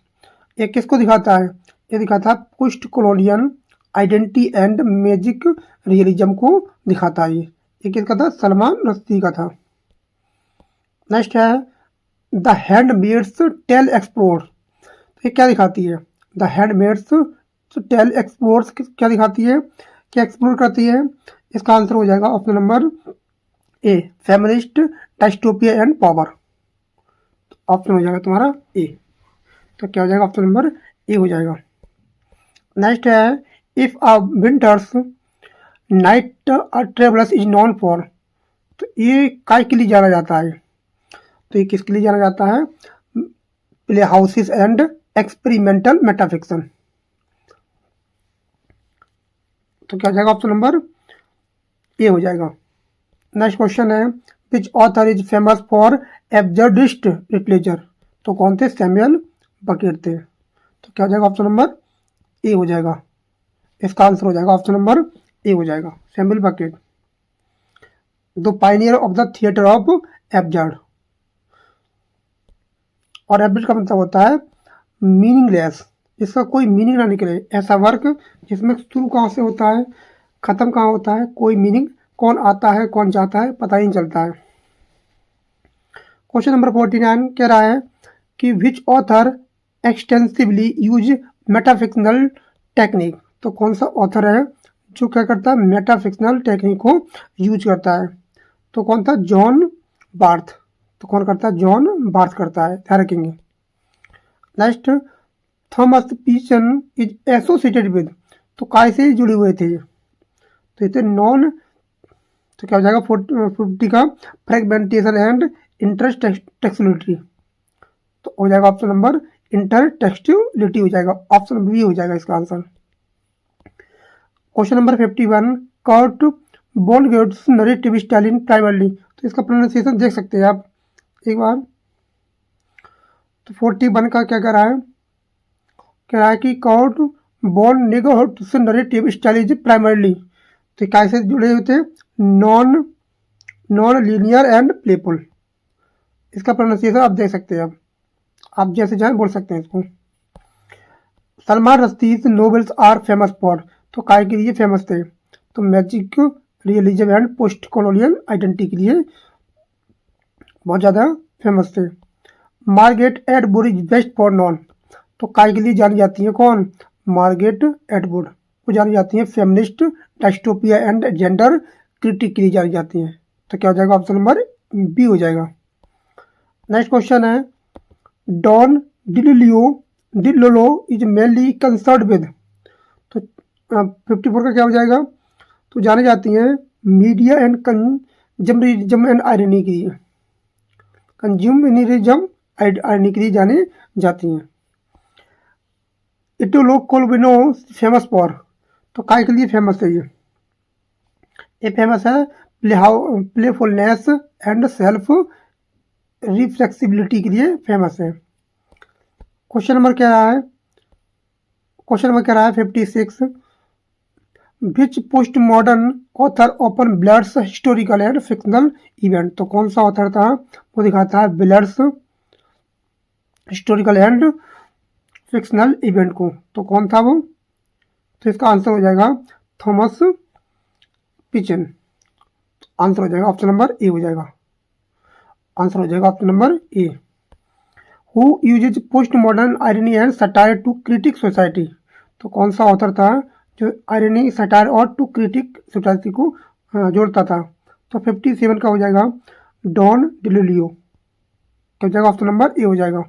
ये किसको दिखाता है, ये दिखाता है post colonial identity and magic realism को दिखाता है। ये किसका था, सलमान रश्दी का था। नेक्स्ट है द हैंडमेड्स टेल एक्सप्लोर। तो ये क्या दिखाती है, द हैंडमेड्स टेल एक्सप्लोर्स क्या दिखाती है, क्या एक्सप्लोर करती है। इसका आंसर हो जाएगा option number A feminist dystopia and power. Option हो जाएगा तुम्हारा ए। तो क्या हो जाएगा, ऑप्शन नंबर ए हो जाएगा। नेक्स्ट है if a winters night travellers is non for. तो ये काय के लिए जाना जाता है, तो ये किसके लिए जाना जाता है, play houses and experimental metafiction. तो क्या हो जाएगा, ऑप्शन नंबर ए हो जाएगा। नेक्स्ट क्वेश्चन है which author is famous for absurdist literature. तो कौन थे, सैमुअल बकेट थे। तो क्या हो जाएगा, ऑप्शन नंबर ए हो जाएगा। इसका आंसर हो जाएगा ऑप्शन नंबर ए हो जाएगा, Samuel bucket. The Pioneer of the theatre of absurd. और एब्सर्ड का मतलब होता है मीनिंगलेस, जिसका कोई मीनिंग ना निकले, ऐसा वर्क जिसमें शुरू कहाँ से होता है, खत्म कहाँ होता है, कोई मीनिंग, कौन आता है कौन जाता है पता ही नहीं चलता है। क्वेश्चन नंबर 49 कह रहा है कि विच author extensively use metafictional technique. तो कौन सा ऑथर है जो क्या करता है, मेटाफिक्शनल टेक्निक को यूज करता है। तो कौन था, जॉन बार्थ। तो कौन करता है, जॉन बार्थ करता है, ध्यान रखेंगे। Next, Thomas Pynchon is associated with, तो काय से जुड़े हुए थे ये, तो ये थे नॉन, तो क्या हो जाएगा 50 का फ्रेगमेंटेशन एंड इंटरटेक्सुअलिटी, तो हो जाएगा ऑप्शन नंबर इंटरटेक्सुअलिटी हो जाएगा, ऑप्शन बी हो जाएगा इसका answer. Question number 51, Kurt Vonnegut's narrative style in primarily, तो इसका प्रोनाउंसिएशन देख सकते हैं आप एक बार। तो 41 का क्या कह रहा है कि Kurt Vonnegut's narrative style is primarily, तो कैसे जुड़े हुए थे, नॉन लीनियर एंड प्लेफुल, इसका प्रोनाउंसिएशन आप देख सकते हैं, आप जैसे चाहें बोल सकते हैं इसको। Salman Rushdie's novels are famous for, तो काय के लिए फेमस थे, तो magic realism and post colonial identity के लिए बहुत ज़्यादा फेमस थे। Margaret Atwood is best for non, तो काय के लिए जानी जाती है कौन, मार्गरेट एटवुड, वो जानी जाती हैं feminist, dystopia and gender critic के लिए जानी जाती हैं, तो क्या हो जाएगा, ऑप्शन नंबर बी हो जाएगा। नेक्स्ट क्वेश्चन है, Don DeLillo is mainly concern with, तो 54 का क्या हो जाएगा, तो जाने जाती हैं media and consumerism and irony के लिए, कंज्यूमरिज्म आयरनी के लिए जाने जाती हैं। इटोलो कोलविनो फेमस फॉर, तो काय के लिए फेमस है ये फेमस है प्लेफुलनेस एंड सेल्फ रिफ्लेक्सिबिलिटी के लिए फेमस है। क्वेश्चन नंबर क्या रहा है, 56, which post modern author open blends historical and fictional event, तो कौन सा ऑथर था, वो दिखाता है blends historical and fictional event को, तो कौन था वो, तो इसका आंसर हो जाएगा थॉमस पिचन, आंसर हो जाएगा ऑप्शन नंबर ए हो जाएगा, आंसर हो जाएगा option number A. Who uses post modern irony and satire to critique society, तो कौन सा ऑथर था जो आयरनी, सटायर और टू क्रिटिक सोसाइटी को जोड़ता था, तो 57 का हो जाएगा डॉन डिलीलियो, क्या हो जाएगा, ऑप्शन नंबर ए हो जाएगा।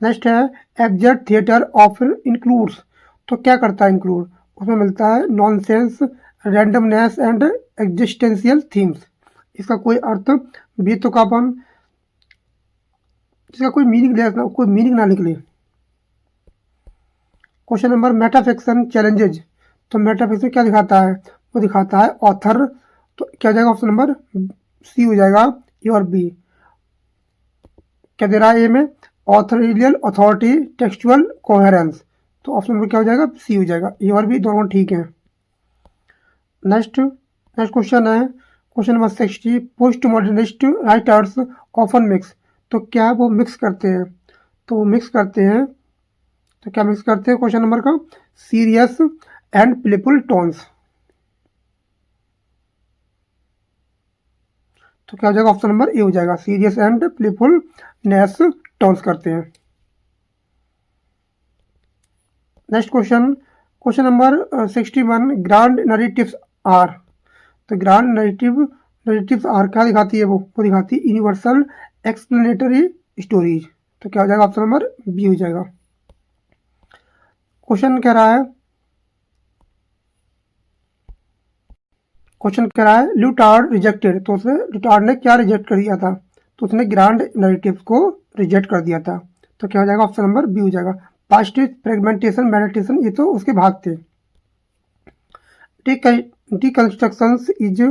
नेक्स्ट है, एब्जेक्ट थिएटर ऑफ इंक्लूड्स, तो क्या करता है इंक्लूड, उसमें मिलता है nonsense, randomness and existential themes, इसका कोई अर्थ बीतोकापन, इसका कोई मीनिंग ना निकले। क्वेश्चन नंबर, मेटाफिक्शन चैलेंजेज, तो मेटाफिक्शन क्या दिखाता है, वो दिखाता है ऑथर, तो क्या हो जाएगा, ऑप्शन नंबर सी हो जाएगा, ए और बी। क्या दे रहा है ए में, ऑथोरियल अथॉरिटी टेक्सचुअल कोहेरेंस, तो ऑप्शन नंबर क्या हो जाएगा, सी हो जाएगा, ए और बी दोनों ठीक हैं। नेक्स्ट क्वेश्चन है, question number 60, post modernist writers often mix, तो क्या वो मिक्स करते हैं, तो वो मिक्स करते हैं, तो क्या मिक्स करते हैं, क्वेश्चन नंबर का सीरियस एंड प्लेफुल टोन्स, तो क्या हो जाएगा, ऑप्शन नंबर ए हो जाएगा, सीरियस एंड प्लेफुलनेस टोन्स करते हैं। Next question number 61, grand narratives are, तो ग्रांड नरेटिव्स आर क्या दिखाती है, वो दिखाती है यूनिवर्सल एक्सप्लेनेटरी स्टोरीज, तो क्या हो जाएगा, ऑप्शन नंबर बी हो जाएगा। क्वेश्चन कह रहा है ल्यूटार्ड रिजेक्टेड, तो उसने ल्यूटार्ड ने क्या रिजेक्ट कर दिया था, तो उसने ग्रांड नरेटिव्स को रिजेक्ट कर दिया था, तो क्या हो जाएगा, ऑप्शन नंबर बी हो जाएगा। पास्ट फ्रेगमेंटेशन, मेडिटेशन, ये तो उसके भाग थे। डिकंस्ट्रक्शंस इज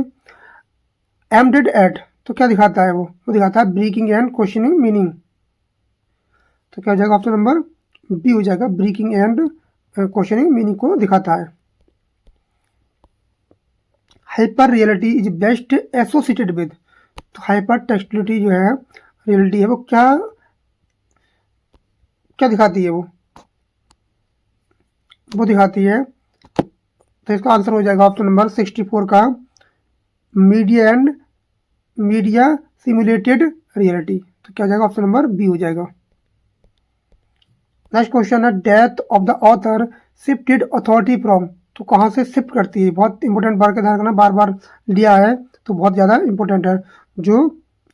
एम्डेड एट, तो क्या दिखाता है, वो दिखाता है ब्रेकिंग एंड क्वेश्चनिंग मीनिंग, तो क्या हो जाएगा, ऑप्शन नंबर बी हो जाएगा, ब्रेकिंग एंड क्वेश्चनिंग मीनिंग को दिखाता है। Hyper reality is best associated with, तो हाइपर टेक्सचुअलिटी जो है, रियलिटी है, वो क्या दिखाती है, वो दिखाती है, तो इसका आंसर हो जाएगा ऑप्शन नंबर 64 का मीडिया सिमुलेटेड रियलिटी, तो क्या हो जाएगा, ऑप्शन नंबर बी हो जाएगा। नेक्स्ट क्वेश्चन है, death of the author shifted authority from, तो कहाँ से शिफ्ट करती है, बहुत इंपॉर्टेंट बार का ध्यान रखना, बार बार लिया है तो बहुत ज़्यादा इंपॉर्टेंट है। जो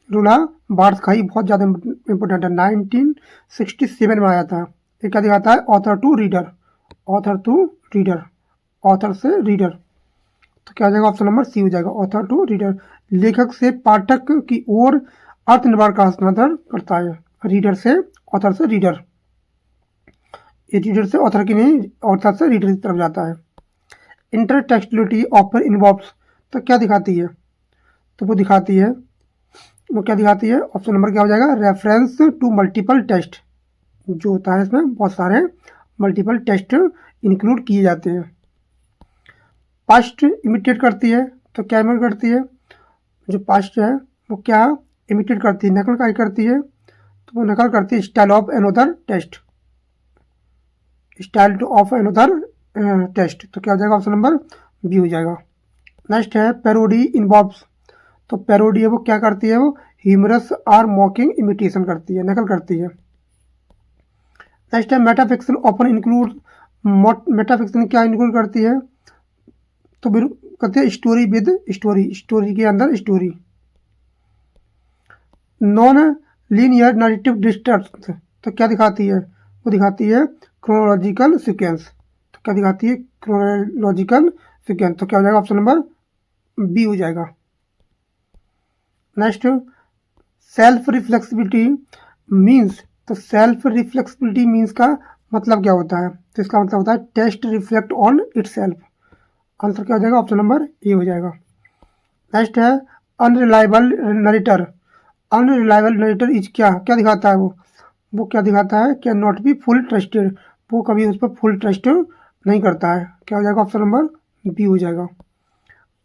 रूला बार्स खाई बहुत ज़्यादा इंपॉर्टेंट है, 1967 में आया था। ये क्या दिखाता है, author to reader, author to reader, author से रीडर, तो क्या हो जाएगा, ऑप्शन नंबर सी हो जाएगा, ऑथर टू रीडर। लेखक से पाठक की ओर अर्थ निर्माण का हस्तांतरण करता है, रीडर से ऑथर से रीडर, ये रीडर से ऑथर की नहीं, ऑथर से रीडर की तरफ जाता है। इंटरटेक्सचुअलिटी ऑफर इन्वॉल्व्स, तो क्या दिखाती है, तो वो दिखाती है, वो क्या दिखाती है, ऑप्शन नंबर क्या हो जाएगा, रेफरेंस टू मल्टीपल टेस्ट, जो होता है इसमें बहुत सारे मल्टीपल टेस्ट इंक्लूड किए जाते हैं। पास्ट इमिटेट करती है, तो क्या इमिटेट करती है, जो पास्ट है वो क्या इमिटेट करती है, नकल क्या करती है, तो वो नकल करती है style of another text, style of another text, तो क्या हो जाएगा, ऑप्शन नंबर बी हो जाएगा। नेक्स्ट है पैरोडी इन्वॉल्व्स, तो पैरोडी है वो क्या करती है, वो ह्यूमरस और मॉकिंग इमिटेशन करती है, नकल करती है। नेक्स्ट है मेटाफिक्शन ऑफन इंक्लूड, मेटाफिक्शन क्या इंक्लूड करती है, तो कहते हैं स्टोरी विद स्टोरी, स्टोरी के अंदर story. Non linear narrative disturbs, तो क्या दिखाती है, वो दिखाती है क्रोनोलॉजिकल सीक्वेंस, तो क्या दिखाती है, क्रोनोलॉजिकल सीक्वेंस, तो क्या हो जाएगा, ऑप्शन नंबर बी हो जाएगा। नेक्स्ट सेल्फ रिफ्लेक्सिबिलिटी मीन्स, तो सेल्फ रिफ्लेक्सिबिलिटी मीन्स का मतलब क्या होता है, तो इसका मतलब होता है text reflect on itself, answer क्या हो जाएगा, ऑप्शन नंबर ए हो जाएगा। नेक्स्ट है unreliable narrator, unreliable narrator is क्या क्या दिखाता है, वो क्या दिखाता है, can not be full trusted, वो कभी उस पर फुल ट्रस्ट नहीं करता है, क्या हो जाएगा, ऑप्शन नंबर बी हो जाएगा।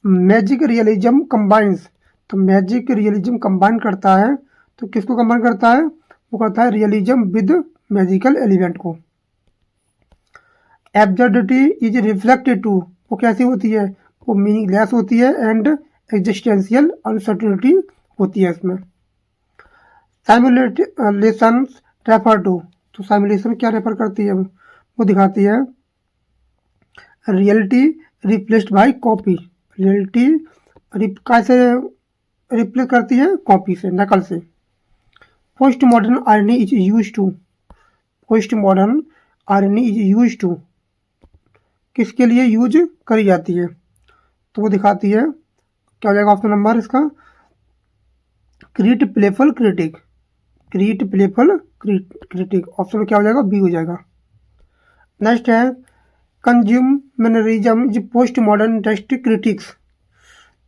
मैजिक रियलिज्म कंबाइंस, तो मैजिक रियलिज्म कंबाइन करता है, तो किसको कंबाइन करता है, वो करता है रियलिज्म विद मैजिकल एलिमेंट को। एब्सर्डिटी इज रिफ्लेक्टेड टू, वो कैसी होती है, वो मीनिंगलेस होती है एंड एग्जिस्टेंशियल अनसर्टेनिटी होती है इसमें। साइमुलेशन रेफर टू, तो साइमुलेशन क्या रेफर करती है, वो दिखाती है reality replaced by copy, reality कैसे रिप्लेस करती है, कॉपी से, नकल से। Post modern irony is use to, post modern irony is use to किसके लिए यूज करी जाती है, तो वो दिखाती है, क्या हो जाएगा, ऑप्शन नंबर इसका create playful critique, create playful critique, option क्या हो जाएगा, बी हो जाएगा। नेक्स्ट है consumerism is post modern text critiques,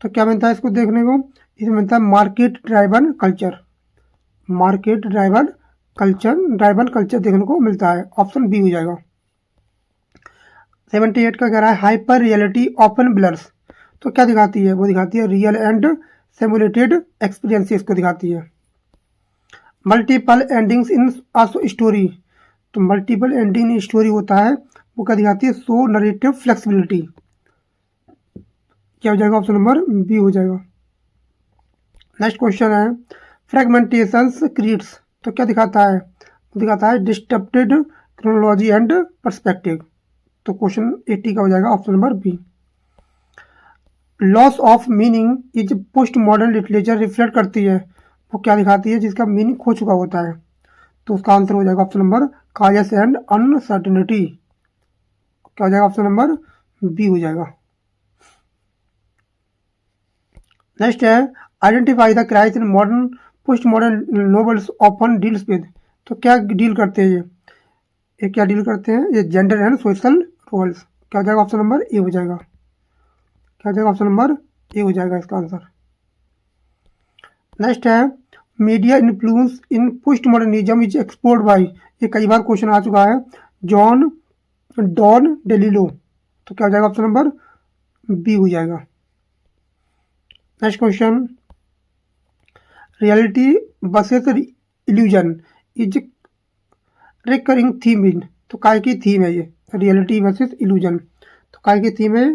तो क्या मिलता है इसको देखने को, इसमें मिलता है market driven culture, market driven culture देखने को मिलता है, ऑप्शन बी हो जाएगा। 78 का कह रहा है हाइपर रियलिटी ओपन ब्लर्स, तो क्या दिखाती है, वो दिखाती है रियल एंड सिमुलेटेड एक्सपीरियंसेस को दिखाती है। मल्टीपल एंडिंग्स इन स्टोरी, तो मल्टीपल एंडिंग इन स्टोरी होता है, वो क्या दिखाती है, सो नरेटिव फ्लेक्सिबिलिटी, क्या हो जाएगा, ऑप्शन नंबर बी हो जाएगा। नेक्स्ट क्वेश्चन है फ्रेगमेंटेशंस क्रिएट्स, तो क्या दिखाता है, वो दिखाता है डिस्टर्बेड क्रोनोलॉजी एंड पर्सपेक्टिव, तो क्वेश्चन 80 का हो जाएगा, option number B. Loss of meaning is post modern literature reflect करती है, वो क्या दिखाती है, जिसका मीनिंग खो चुका होता है, तो उसका आंसर हो जाएगा ऑप्शन नंबर कायस एंड अनसर्टेनिटी, क्या हो जाएगा, ऑप्शन नंबर बी हो जाएगा। नेक्स्ट है identify the crisis in modern post modern novels often deals with, तो क्या डील करते हैं ये क्या डील करते हैं, ये जेंडर एंड सोशल रोल्स, क्या हो जाएगा, ऑप्शन नंबर ए हो जाएगा, क्या हो जाएगा, ऑप्शन नंबर ए हो जाएगा इसका आंसर। नेक्स्ट है media influence in post modernism is explored by, ये कई बार क्वेश्चन आ चुका है, जॉन डॉन डेलिलो, तो क्या हो जाएगा, ऑप्शन नंबर बी हो जाएगा। Next question reality versus illusion is recurring theme in, तो काय की थीम है ये, रियलिटी वर्सेस इल्यूजन, तो काय की थीम है,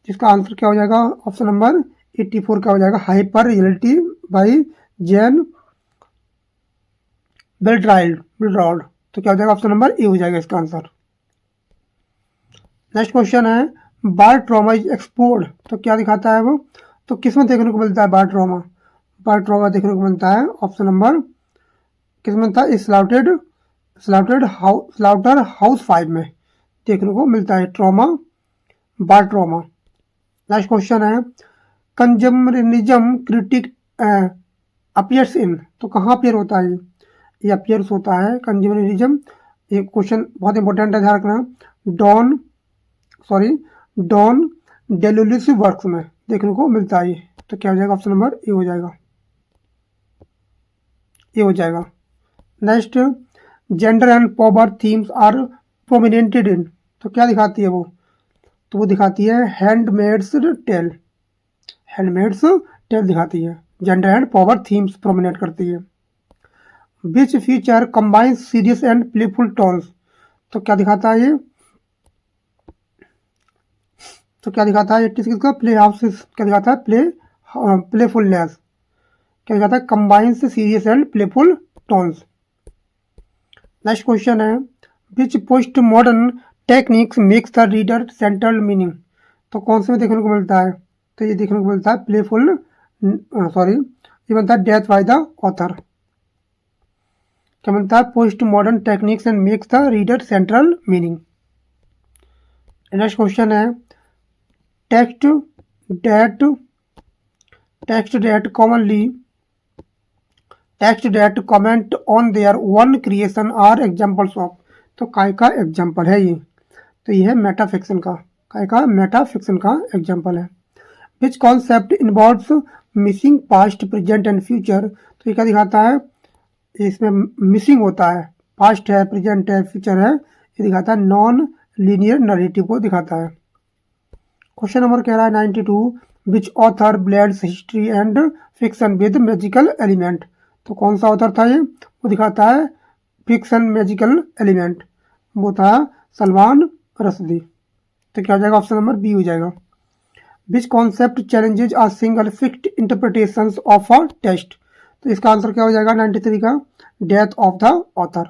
जिसका आंसर क्या हो जाएगा, ऑप्शन नंबर 84 का हो जाएगा, हाइपर रियलिटी बाय जैन बेल्ट्राल्ड, तो क्या हो जाएगा, ऑप्शन नंबर ए हो जाएगा इसका आंसर। नेक्स्ट क्वेश्चन है बार ट्रॉमा इज एक्सपोर्ड, तो क्या दिखाता है वो, तो किसमें देखने को मिलता है बार ट्रॉमा, बार ट्रॉमा देखने को मिलता है ऑप्शन नंबर किसमें था, स्लाउटर हाउस 5 में देखने को मिलता है ट्रॉमा, बार ट्रॉमा। नेक्स्ट क्वेश्चन है कंजमरिज्म क्रिटिक अपीयर्स इन, तो कहाँ अपियर होता है ये अपीयर्स होता है कंजमरिज्म, ये क्वेश्चन बहुत इंपॉर्टेंट है, ध्यान रखना। डॉन डेलुलिस वर्क्स में देखने को मिलता है, तो क्या हो जाएगा ऑप्शन नंबर ए हो जाएगा, ये हो जाएगा। Next gender and power themes are prominented in, तो क्या दिखाती है वो, तो वो दिखाती है हैंडमेड्स टेल, हैंडमेड्स टेल दिखाती है, gender and power themes prominent करती है। Which feature combines serious and playful tones, तो क्या दिखाता है ये, तो क्या दिखाता है इसका प्ले हाउस, क्या दिखाता है प्लेफुलनेस, क्या दिखाता है combines serious and playful tones. Next question है which post modern techniques makes the reader central meaning, तो कौन से में देखने को मिलता है, तो ये देखने को मिलता है ये मिलता है डेथ बाय द ऑथर, क्या मिलता है post modern techniques and makes the reader central meaning. Next question है text that comment on their own creation are examples of, तो काय का एग्जाम्पल है ये, तो ये है मेटाफिक्शन का, काय का मेटाफिक्शन का एग्जाम्पल है। Which concept involves missing past present and future, तो ये क्या दिखाता है, इसमें मिसिंग होता है, पास्ट है प्रेजेंट है फ्यूचर है, ये दिखाता है नॉन लीनियर नरेटिव को दिखाता है। क्वेश्चन नंबर कह रहा है 92 विच author blends history and fiction with magical element, तो कौन सा ऑथर था ये, वो दिखाता है फिक्शन मैजिकल एलिमेंट, वो था सलमान रश्दी, तो क्या हो जाएगा ऑप्शन नंबर बी हो जाएगा। Which concept challenges are single fixed interpretation of a text, तो इसका आंसर क्या हो जाएगा 93 का death of the author,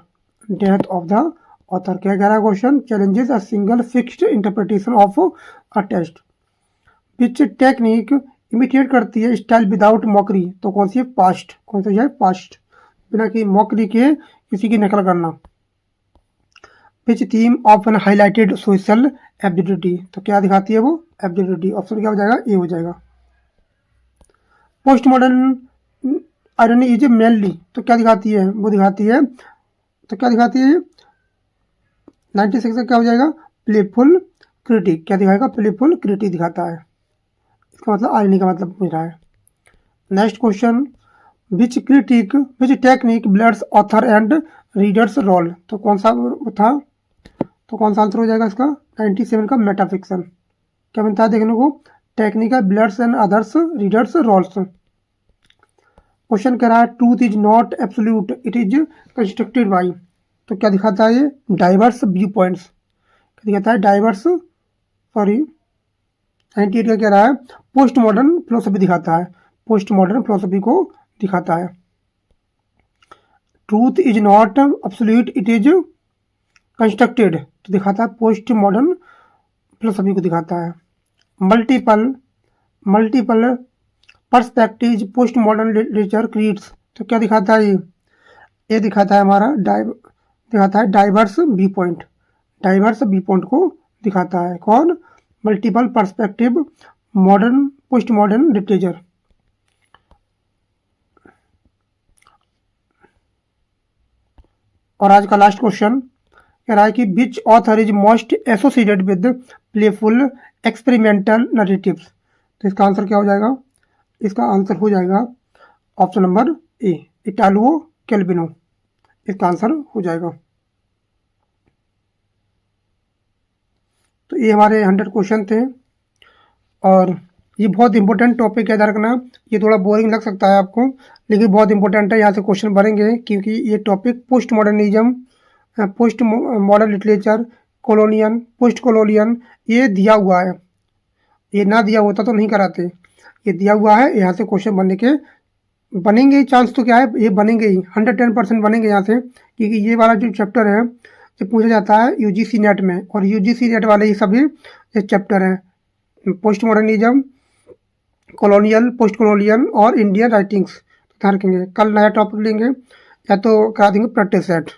death of the author. क्या कह रहा है question, challenges a single fixed interpretation of a text. Which technique imitate करती है स्टाइल विदाउट मॉकरी, तो कौन सी है पास्ट, कौन सी है पास्ट, बिना कि मॉकरी के किसी की नकल करना। Which theme often highlighted social absurdity, तो क्या दिखाती है वो एब्जिडिटी, ऑप्शन क्या हो जाएगा ए हो जाएगा। Post modern irony is mainly, तो क्या दिखाती है वो दिखाती है, तो क्या दिखाती है 96 का क्या हो जाएगा प्लेफुल क्रिटिक, क्या दिखाएगा प्लेफुल क्रिटिक दिखाता है, इसका मतलब आयरनी का मतलब पूछ रहा है। Next question which technique blurs author and reader's role, तो कौन सा था, तो कौन सा आंसर हो जाएगा इसका 97 का मेटाफिक्शन, क्या मिलता है देखने को technical bloods and others readers roles. Question कह रहा है truth is not absolute it is constructed by, तो क्या दिखाता है ये डाइवर्स व्यू पॉइंट्स, क्या दिखाता है डाइवर्स 98 का कह रहा है पोस्ट मॉडर्न फिलोसफी दिखाता है, पोस्ट मॉडर्न फिलोसफी को दिखाता है। Truth is not absolute it is constructed, तो दिखाता है पोस्ट मॉडर्न फिलोसफी को दिखाता है। Multiple perspective post modern literature creates, तो क्या दिखाता है ये दिखाता है हमारा दिखाता है diverse view point, diverse view point को दिखाता है कौन, multiple perspective modern post modern literature. और आज का लास्ट क्वेश्चन कह रहा है कि विच author is most associated with playful experimental narratives, तो इसका आंसर क्या हो जाएगा, इसका आंसर हो जाएगा ऑप्शन नंबर ए इटालो कैल्विनो, इसका आंसर हो जाएगा। तो ये हमारे 100 क्वेश्चन थे और ये बहुत इंपॉर्टेंट टॉपिक है, याद रखना। ये थोड़ा बोरिंग लग सकता है आपको लेकिन बहुत इंपॉर्टेंट है, यहाँ से क्वेश्चन बनेंगे क्योंकि ये topic post modernism, post modern literature, colonial, post colonial ये दिया हुआ है, ये ना दिया होता तो नहीं कराते, ये दिया हुआ है, यहाँ से क्वेश्चन बनने के बनेंगे, चांस तो क्या है ये बनेंगे ही 110% बनेंगे यहाँ से, क्योंकि ये वाला जो चैप्टर है ये पूछा जाता है यूजीसी नेट में, और यूजीसी नेट वाले ही सभी ये चैप्टर हैं, post modernism, colonial, post colonial और इंडियन राइटिंग्स। ध्यान रखेंगे, कल नया टॉपिक लेंगे या तो करा देंगे प्रैक्टिस सेट।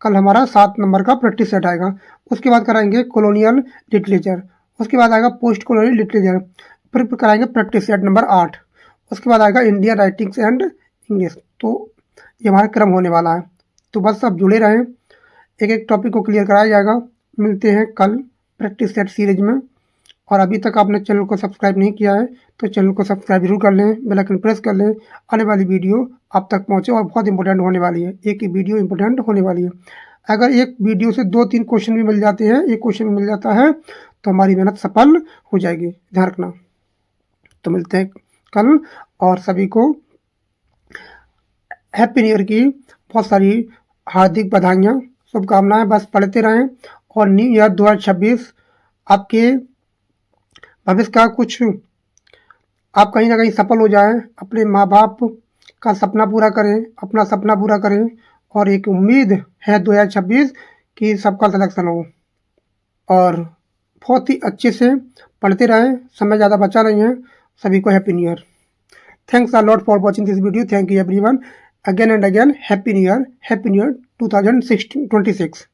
कल हमारा 7 नंबर का प्रैक्टिस सेट आएगा। उसके बाद कराएंगे कॉलोनियल लिटरेचर, उसके बाद आएगा पोस्ट कॉलोनियल लिटरेचर, फिर कराएंगे प्रैक्टिस सेट नंबर 8, उसके बाद आएगा इंडियन राइटिंग्स एंड इंग्लिश। तो ये हमारा क्रम होने वाला है। तो बस आप जुड़े रहें, एक एक टॉपिक को क्लियर कराया जाएगा। मिलते हैं कल प्रैक्टिस सेट सीरीज में। और अभी तक आपने चैनल को सब्सक्राइब नहीं किया है तो चैनल को सब्सक्राइब जरूर कर लें, बेल आइकन प्रेस कर लें, आने वाली वीडियो आप तक पहुंचे। और बहुत इंपॉर्टेंट होने वाली है, एक ही वीडियो इंपॉर्टेंट होने वाली है। अगर एक वीडियो से 2-3 क्वेश्चन भी मिल जाते हैं, एक क्वेश्चन भी मिल जाता है, तो हमारी मेहनत सफल हो जाएगी, ध्यान रखना। तो मिलते हैं कल, और सभी को हैप्पी न्यू ईयर की बहुत सारी हार्दिक बधाइयाँ, शुभकामनाएं। बस पढ़ते रहें और न्यू ईयर 2026 आपके भविष्य का कुछ, आप कहीं ना कहीं सफल हो जाएं, अपने माँ बाप का सपना पूरा करें, अपना सपना पूरा करें। और एक उम्मीद है 2026 कि सबका सिलेक्शन हो। और बहुत ही अच्छे से पढ़ते रहें, समय ज़्यादा बचा नहीं है। सभी को happy new year. Thanks a lot for watching this video. Thank you everyone, again and again happy new year, happy new year 2026।